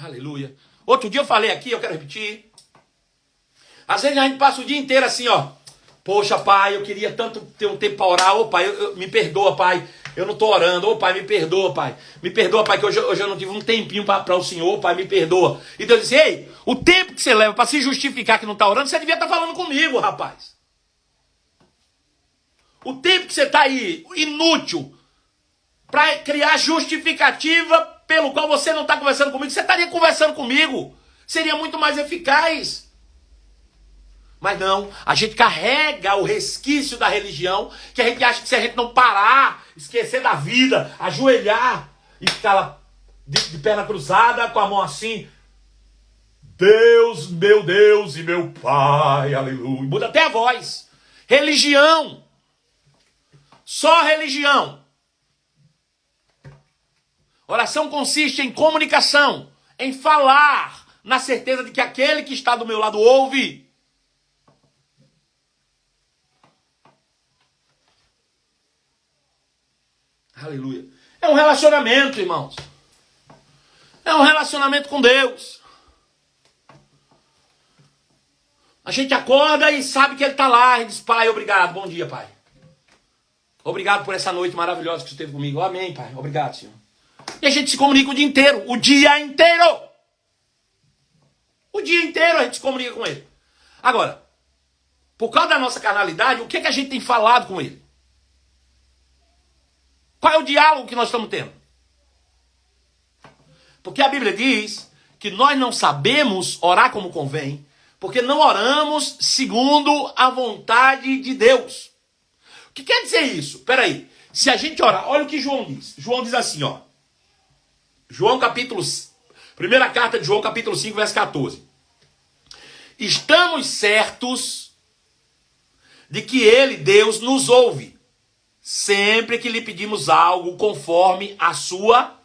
Aleluia. Outro dia eu falei aqui, eu quero repetir. Às vezes a gente passa o dia inteiro assim, ó. Poxa, pai, eu queria tanto ter um tempo para orar. Ô, pai, me perdoa, pai. Eu não estou orando. Ô, pai, me perdoa, pai. Me perdoa, pai, que hoje eu não tive um tempinho para o Senhor. Pai, me perdoa. E Deus disse, ei, o tempo que você leva para se justificar que não está orando, você devia estar falando comigo, rapaz. O tempo que você está aí, inútil, para criar justificativa pelo qual você não está conversando comigo, você estaria conversando comigo. Seria muito mais eficaz. Mas não, a gente carrega o resquício da religião, que a gente acha que se a gente não parar, esquecer da vida, ajoelhar e ficar lá de perna cruzada, com a mão assim, Deus, meu Deus e meu Pai, aleluia. Muda até a voz. Religião. Só religião. Oração consiste em comunicação, em falar, na certeza de que aquele que está do meu lado ouve. Aleluia. É um relacionamento, irmãos. É um relacionamento com Deus. A gente acorda e sabe que Ele está lá e diz, Pai, obrigado, bom dia, Pai. Obrigado por essa noite maravilhosa que você teve comigo. Amém, Pai. Obrigado, Senhor. E a gente se comunica o dia inteiro. O dia inteiro. O dia inteiro a gente se comunica com Ele. Agora, por causa da nossa carnalidade, o que a gente tem falado com Ele? Qual é o diálogo que nós estamos tendo? Porque a Bíblia diz que nós não sabemos orar como convém, porque não oramos segundo a vontade de Deus. O que quer dizer isso? Espera aí. Se a gente orar, olha o que João diz. João diz assim, ó. João capítulo... Primeira carta de João capítulo 5, verso 14. estamos certos de que Ele, Deus, nos ouve sempre que lhe pedimos algo conforme a sua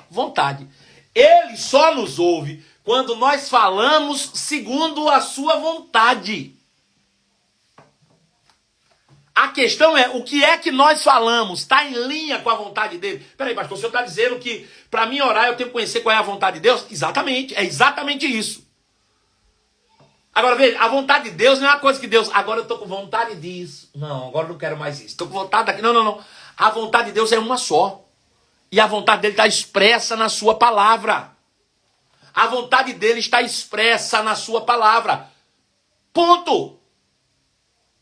vontade. Ele só nos ouve quando nós falamos segundo a sua vontade. A questão é, o que é que nós falamos? Está em linha com a vontade dele? Peraí, pastor, o senhor está dizendo que para mim orar eu tenho que conhecer qual é a vontade de Deus? Exatamente, é exatamente isso. Agora veja, a vontade de Deus não é uma coisa que Deus, agora eu estou com vontade disso. Não, agora eu não quero mais isso. Estou com vontade daquilo. Não, não, não. A vontade de Deus é uma só. E a vontade dele está expressa na sua palavra. A vontade dele está expressa na sua palavra. Ponto.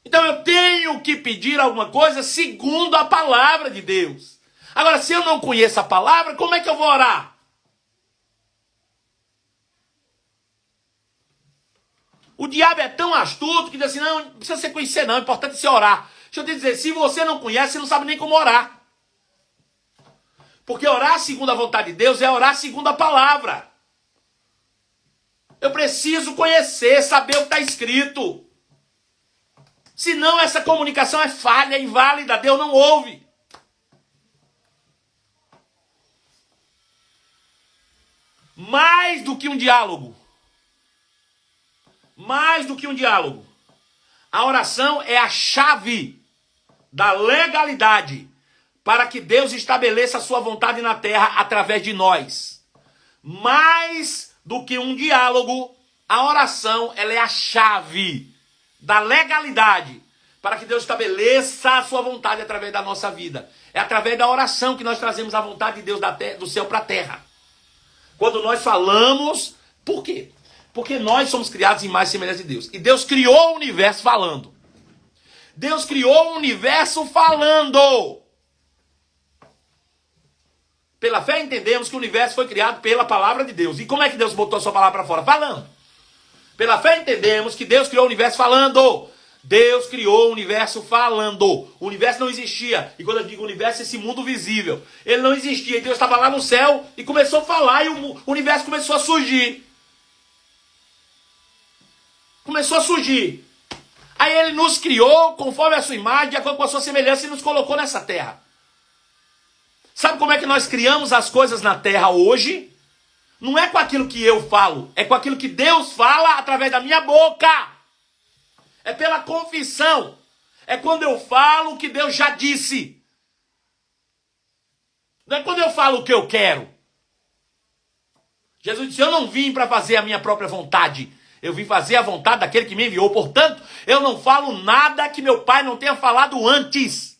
Então eu tenho que pedir alguma coisa segundo a palavra de Deus. Agora, se eu não conheço a palavra, como é que eu vou orar? O diabo é tão astuto que diz assim, não precisa você conhecer não, é importante você orar. Deixa eu te dizer, se você não conhece, você não sabe nem como orar. Porque orar segundo a vontade de Deus é orar segundo a palavra. Eu preciso conhecer, saber o que está escrito. Senão essa comunicação é falha, inválida, Deus não ouve. Mais do que um diálogo. Mais do que um diálogo. A oração é a chave da legalidade para que Deus estabeleça a sua vontade na terra através de nós. Mais do que um diálogo, a oração ela é a chave da legalidade para que Deus estabeleça a sua vontade através da nossa vida. É através da oração que nós trazemos a vontade de Deus do céu para a terra. Quando nós falamos, por quê? Porque nós somos criados em imagem e semelhança de Deus. E Deus criou o universo falando. Deus criou o universo falando. Pela fé entendemos que o universo foi criado pela palavra de Deus. E como é que Deus botou a sua palavra para fora? Falando. Pela fé entendemos que Deus criou o universo falando. Deus criou o universo falando. O universo não existia. E quando eu digo universo, esse mundo visível. Ele não existia. E Deus estava lá no céu e começou a falar e o universo começou a surgir. Começou a surgir. Aí ele nos criou conforme a sua imagem, de acordo com a sua semelhança, e nos colocou nessa terra. Sabe como é que nós criamos as coisas na terra hoje? Não é com aquilo que eu falo, é com aquilo que Deus fala através da minha boca. É pela confissão. É quando eu falo o que Deus já disse. Não é quando eu falo o que eu quero. Jesus disse, eu não vim para fazer a minha própria vontade. Eu vim fazer a vontade daquele que me enviou. Portanto, eu não falo nada que meu Pai não tenha falado antes.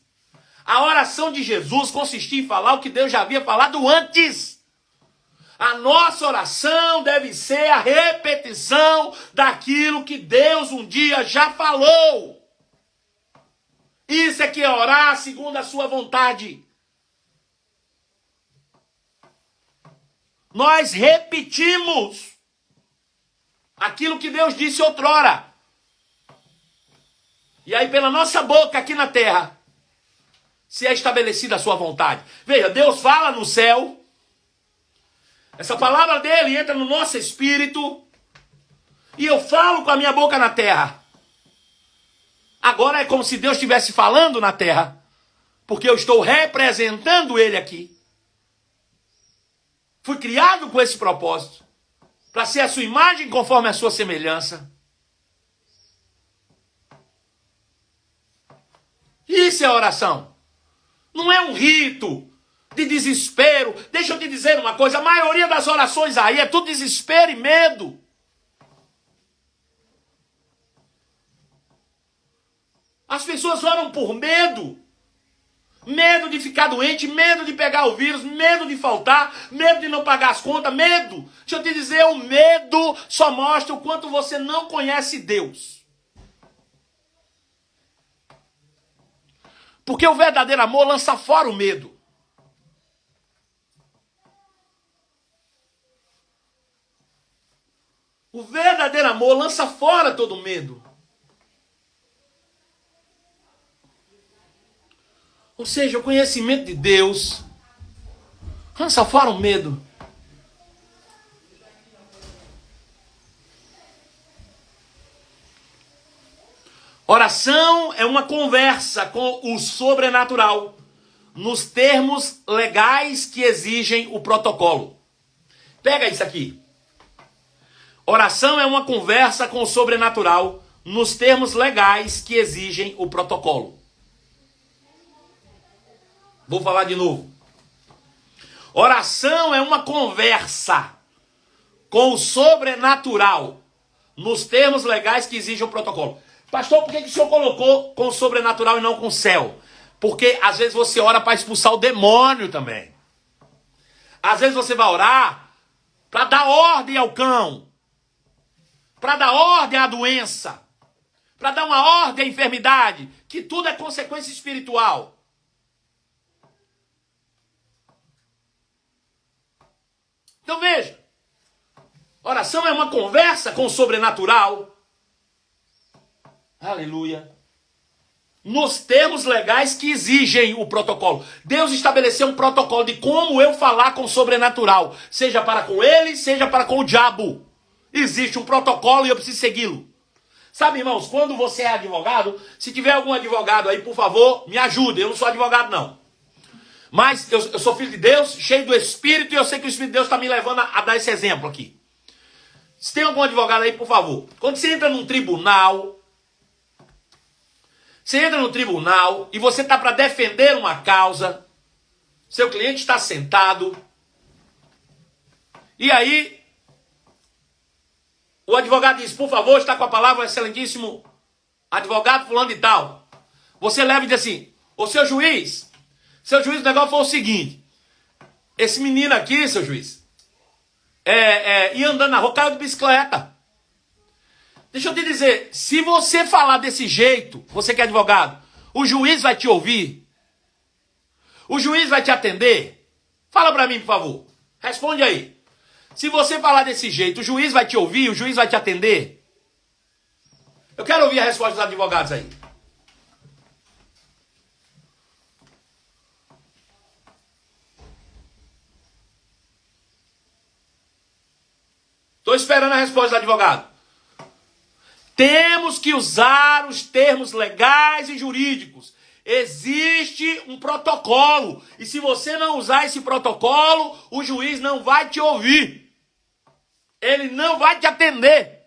A oração de Jesus consistia em falar o que Deus já havia falado antes. A nossa oração deve ser a repetição daquilo que Deus um dia já falou. Isso é que é orar segundo a sua vontade. Nós repetimos aquilo que Deus disse outrora. E aí pela nossa boca aqui na terra se é estabelecida a sua vontade. Veja, Deus fala no céu. Essa palavra dele entra no nosso espírito. E eu falo com a minha boca na terra. Agora é como se Deus estivesse falando na terra. Porque eu estou representando ele aqui. Fui criado com esse propósito. Para ser a sua imagem conforme a sua semelhança. Isso é oração. Não é um rito de desespero. Deixa eu te dizer uma coisa. A maioria das orações aí é tudo desespero e medo. As pessoas oram por medo. Medo de ficar doente, medo de pegar o vírus, medo de faltar, medo de não pagar as contas, medo. Deixa eu te dizer, o medo só mostra o quanto você não conhece Deus. Porque o verdadeiro amor lança fora o medo. O verdadeiro amor lança fora todo medo. Ou seja, o conhecimento de Deus lança fora o medo. . é uma conversa com o sobrenatural, nos termos legais que exigem o protocolo. Pega isso aqui. Oração é uma conversa com o sobrenatural, nos termos legais que exigem o protocolo. Vou falar de novo. Oração é uma conversa com o sobrenatural, nos termos legais que exigem o protocolo. Pastor, por que o senhor colocou com o sobrenatural e não com o céu? Porque às vezes você ora para expulsar o demônio também. Às vezes você vai orar para dar ordem ao cão, para dar ordem à doença, para dar uma ordem à enfermidade, que tudo é consequência espiritual. Então veja, oração é uma conversa com o sobrenatural. Aleluia. Nos termos legais que exigem o protocolo. Deus estabeleceu um protocolo de como eu falar com o sobrenatural. Seja para com ele, seja para com o diabo. Existe um protocolo e eu preciso segui-lo. Sabe, irmãos, quando você é advogado, se tiver algum advogado aí, por favor, me ajude. Eu não sou advogado, não. Mas eu sou filho de Deus, cheio do Espírito, e eu sei que o Espírito de Deus está me levando a dar esse exemplo aqui. Se tem algum advogado aí, por favor. Quando você entra num tribunal, e você está para defender uma causa, seu cliente está sentado, e aí o advogado diz, por favor, está com a palavra o excelentíssimo advogado fulano de tal. Você leva e diz assim, ô seu juiz, o negócio foi o seguinte, esse menino aqui, seu juiz, ia andando na rua, caiu de bicicleta. Deixa eu te dizer, se você falar desse jeito, você que é advogado, o juiz vai te ouvir? O juiz vai te atender? Fala pra mim, por favor. Responde aí. Se você falar desse jeito, o juiz vai te ouvir? O juiz vai te atender? Eu quero ouvir a resposta dos advogados aí. Estou esperando a resposta do advogado. Temos que usar os termos legais e jurídicos. Existe um protocolo. E se você não usar esse protocolo, o juiz não vai te ouvir. Ele não vai te atender.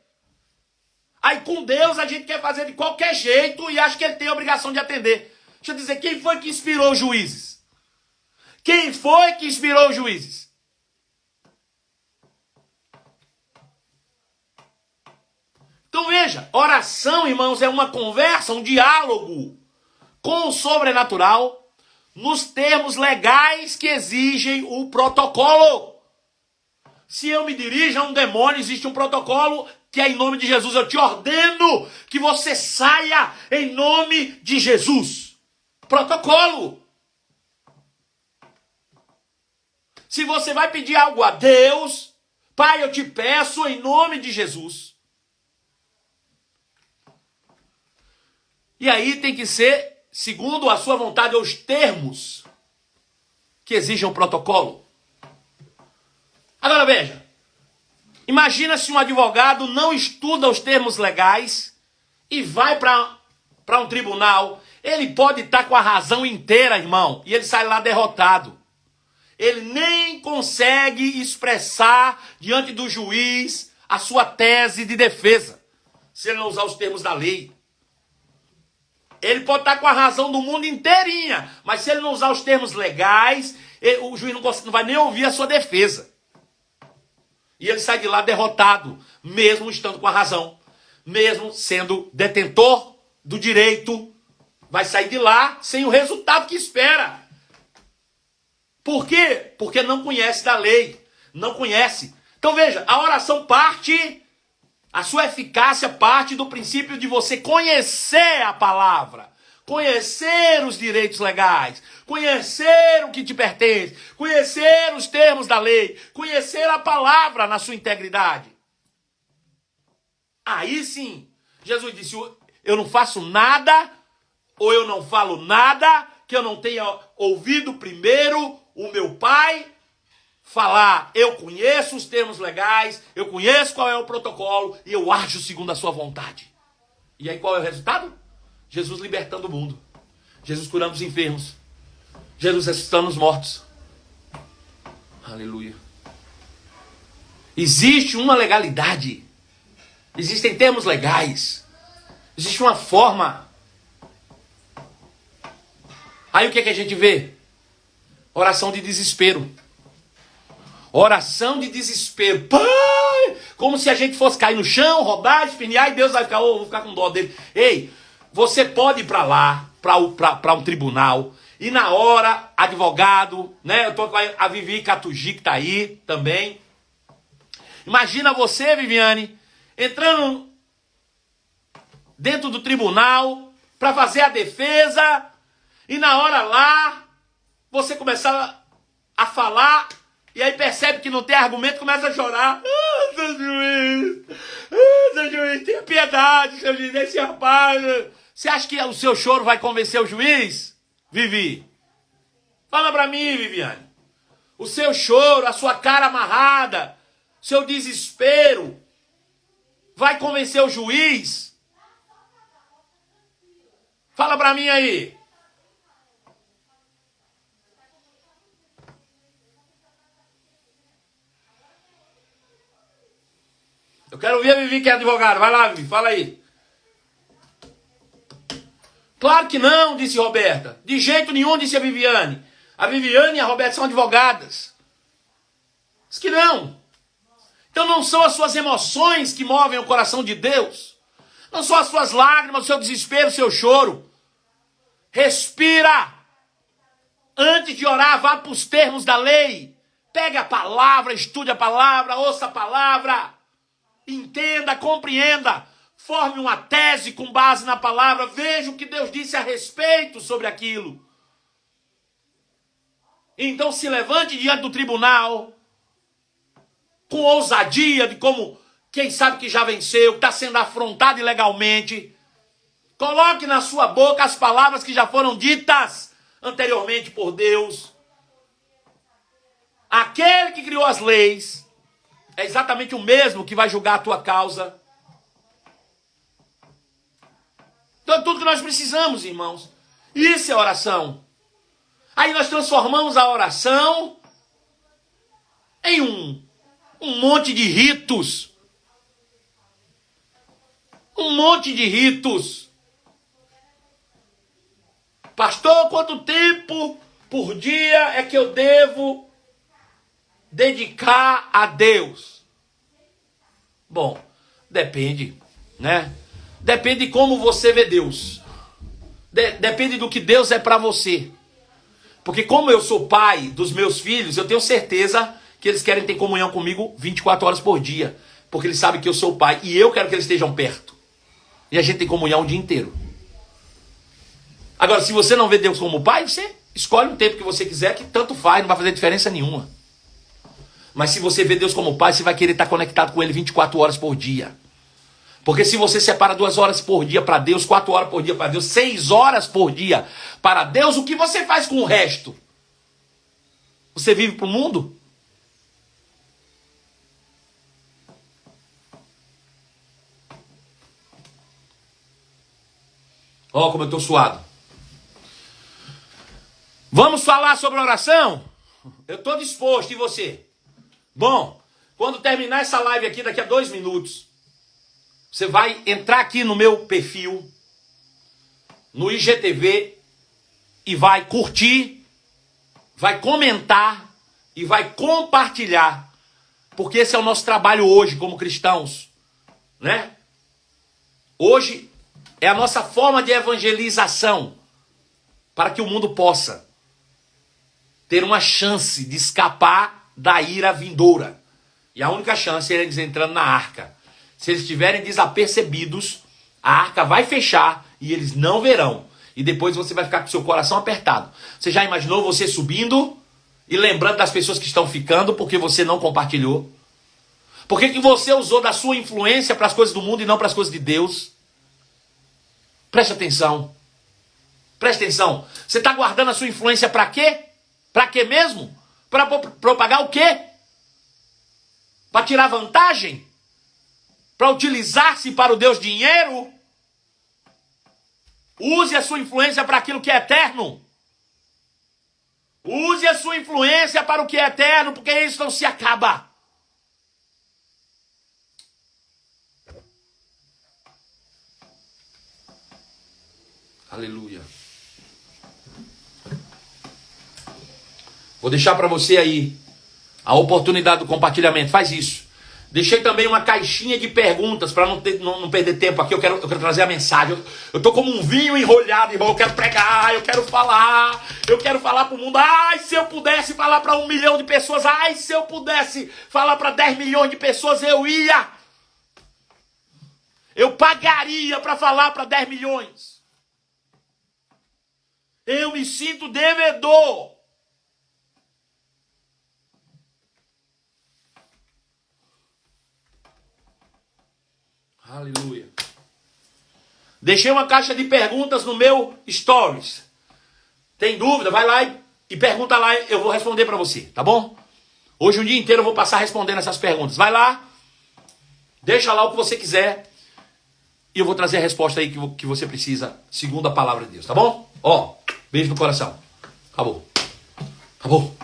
Aí com Deus a gente quer fazer de qualquer jeito e acha que ele tem a obrigação de atender. Deixa eu dizer, quem foi que inspirou os juízes? Quem foi que inspirou os juízes? Então veja, oração, irmãos, é uma conversa, um diálogo com o sobrenatural nos termos legais que exigem o protocolo. Se eu me dirijo a um demônio, existe um protocolo que é em nome de Jesus. Eu te ordeno que você saia em nome de Jesus. Protocolo. Se você vai pedir algo a Deus, Pai, eu te peço em nome de Jesus. E aí tem que ser, segundo a sua vontade, os termos que exigem o protocolo. Agora veja, imagina se um advogado não estuda os termos legais e vai para um tribunal. Ele pode estar com a razão inteira, irmão, e ele sai lá derrotado. Ele nem consegue expressar diante do juiz a sua tese de defesa, se ele não usar os termos da lei. Ele pode estar com a razão do mundo inteirinha, mas se ele não usar os termos legais, o juiz não vai nem ouvir a sua defesa. E ele sai de lá derrotado, mesmo estando com a razão, mesmo sendo detentor do direito, vai sair de lá sem o resultado que espera. Por quê? Porque não conhece da lei, não conhece. Então veja, a oração parte, a sua eficácia parte do princípio de você conhecer a palavra, conhecer os direitos legais, conhecer o que te pertence, conhecer os termos da lei, conhecer a palavra na sua integridade. Aí sim, Jesus disse, eu não faço nada, ou eu não falo nada, que eu não tenha ouvido primeiro o meu Pai falar. Eu conheço os termos legais, eu conheço qual é o protocolo, e eu ajo segundo a sua vontade. E aí qual é o resultado? Jesus libertando o mundo. Jesus curando os enfermos. Jesus ressuscitando os mortos. Aleluia. Existe uma legalidade. Existem termos legais. Existe uma forma. Aí o que é que a gente vê? Oração de desespero. Oração de desespero. Pai! Como se a gente fosse cair no chão, rodar, espinhar e Deus vai ficar, vou ficar com dó dele. Ei, você pode ir para lá, para um tribunal, e na hora, advogado, né? Eu tô com a Vivi Catugi que tá aí também. Imagina você, Viviane, entrando dentro do tribunal para fazer a defesa, e na hora lá, você começar a falar, e aí percebe que não tem argumento, começa a chorar. Ah, seu juiz, tenha piedade, seu juiz, desse rapaz. Você acha que o seu choro vai convencer o juiz, Vivi? Fala pra mim, Viviane. O seu choro, a sua cara amarrada, seu desespero, vai convencer o juiz? Fala pra mim aí. Eu quero ouvir a Vivi que é advogada. Vai lá, Vivi, fala aí. Claro que não, disse Roberta. De jeito nenhum, disse a Viviane. A Viviane e a Roberta são advogadas. Diz que não. Então não são as suas emoções que movem o coração de Deus. Não são as suas lágrimas, o seu desespero, o seu choro. Respira. Antes de orar, vá para os termos da lei. Pegue a palavra, estude a palavra, ouça a palavra. Entenda, compreenda. Forme uma tese com base na palavra. Veja o que Deus disse a respeito sobre aquilo. Então se levante diante do tribunal com ousadia de como quem sabe que já venceu, está sendo afrontado ilegalmente. Coloque na sua boca as palavras que já foram ditas anteriormente por Deus. Aquele que criou as leis é exatamente o mesmo que vai julgar a tua causa. Então é tudo que nós precisamos, irmãos. Isso é oração. Aí nós transformamos a oração em um monte de ritos. Um monte de ritos. Pastor, quanto tempo por dia é que eu devo dedicar a Deus? Bom, depende, né? Depende de como você vê Deus. Depende do que Deus é para você. Porque como eu sou pai dos meus filhos, eu tenho certeza que eles querem ter comunhão comigo 24 horas por dia. Porque eles sabem que eu sou o pai e eu quero que eles estejam perto. E a gente tem comunhão o dia inteiro. Agora, se você não vê Deus como pai, você escolhe um tempo que você quiser, que tanto faz, não vai fazer diferença nenhuma. Mas se você vê Deus como pai, você vai querer estar conectado com ele 24 horas por dia. Porque se você separa 2 horas por dia para Deus, 4 horas por dia para Deus, 6 horas por dia para Deus, o que você faz com o resto? Você vive para o mundo? Ó, como eu estou suado. Vamos falar sobre oração? Eu estou disposto, e você? Bom, quando terminar essa live aqui, daqui a 2 minutos, você vai entrar aqui no meu perfil, no IGTV, e vai curtir, vai comentar e vai compartilhar. Porque esse é o nosso trabalho hoje como cristãos, né? Hoje é a nossa forma de evangelização para que o mundo possa ter uma chance de escapar da ira vindoura. E a única chance é eles entrando na arca. Se eles estiverem desapercebidos, a arca vai fechar e eles não verão. E depois você vai ficar com seu coração apertado. Você já imaginou você subindo e lembrando das pessoas que estão ficando porque você não compartilhou? Por que você usou da sua influência para as coisas do mundo e não para as coisas de Deus? Preste atenção. Preste atenção. Você está guardando a sua influência para quê? Para quê mesmo? Para propagar o quê? Para tirar vantagem? Para utilizar-se para o Deus dinheiro? Use a sua influência para aquilo que é eterno. Use a sua influência para o que é eterno, porque isso não se acaba. Aleluia. Vou deixar para você aí a oportunidade do compartilhamento. Faz isso. Deixei também uma caixinha de perguntas para não perder tempo aqui. Eu quero trazer a mensagem. Eu tô como um vinho enrolhado, irmão. Eu quero pregar, eu quero falar para o mundo. Ai, se eu pudesse falar para 1 milhão de pessoas. Ai, se eu pudesse falar para 10 milhões de pessoas, eu ia. Eu pagaria para falar para 10 milhões. Eu me sinto devedor. Aleluia. Deixei uma caixa de perguntas no meu stories. Tem dúvida? Vai lá e pergunta lá, eu vou responder para você, tá bom? Hoje o dia inteiro eu vou passar respondendo essas perguntas. Vai lá, deixa lá o que você quiser e eu vou trazer a resposta aí que você precisa, segundo a palavra de Deus, tá bom? Ó, beijo no coração. Acabou. Acabou.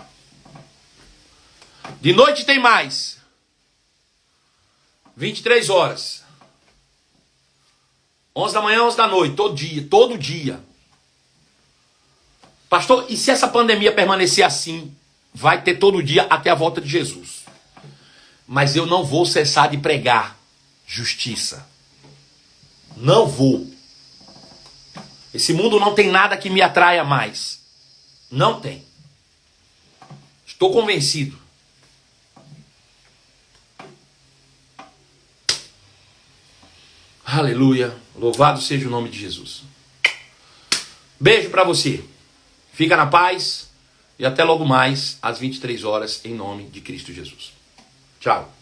De noite tem mais. 23 horas. 11 da manhã, 11 da noite, todo dia. Pastor, e se essa pandemia permanecer assim, vai ter todo dia até a volta de Jesus. Mas eu não vou cessar de pregar justiça. Não vou. Esse mundo não tem nada que me atraia mais. Não tem. Estou convencido. Aleluia. Louvado seja o nome de Jesus. Beijo para você. Fica na paz. E até logo mais, às 23 horas, em nome de Cristo Jesus. Tchau.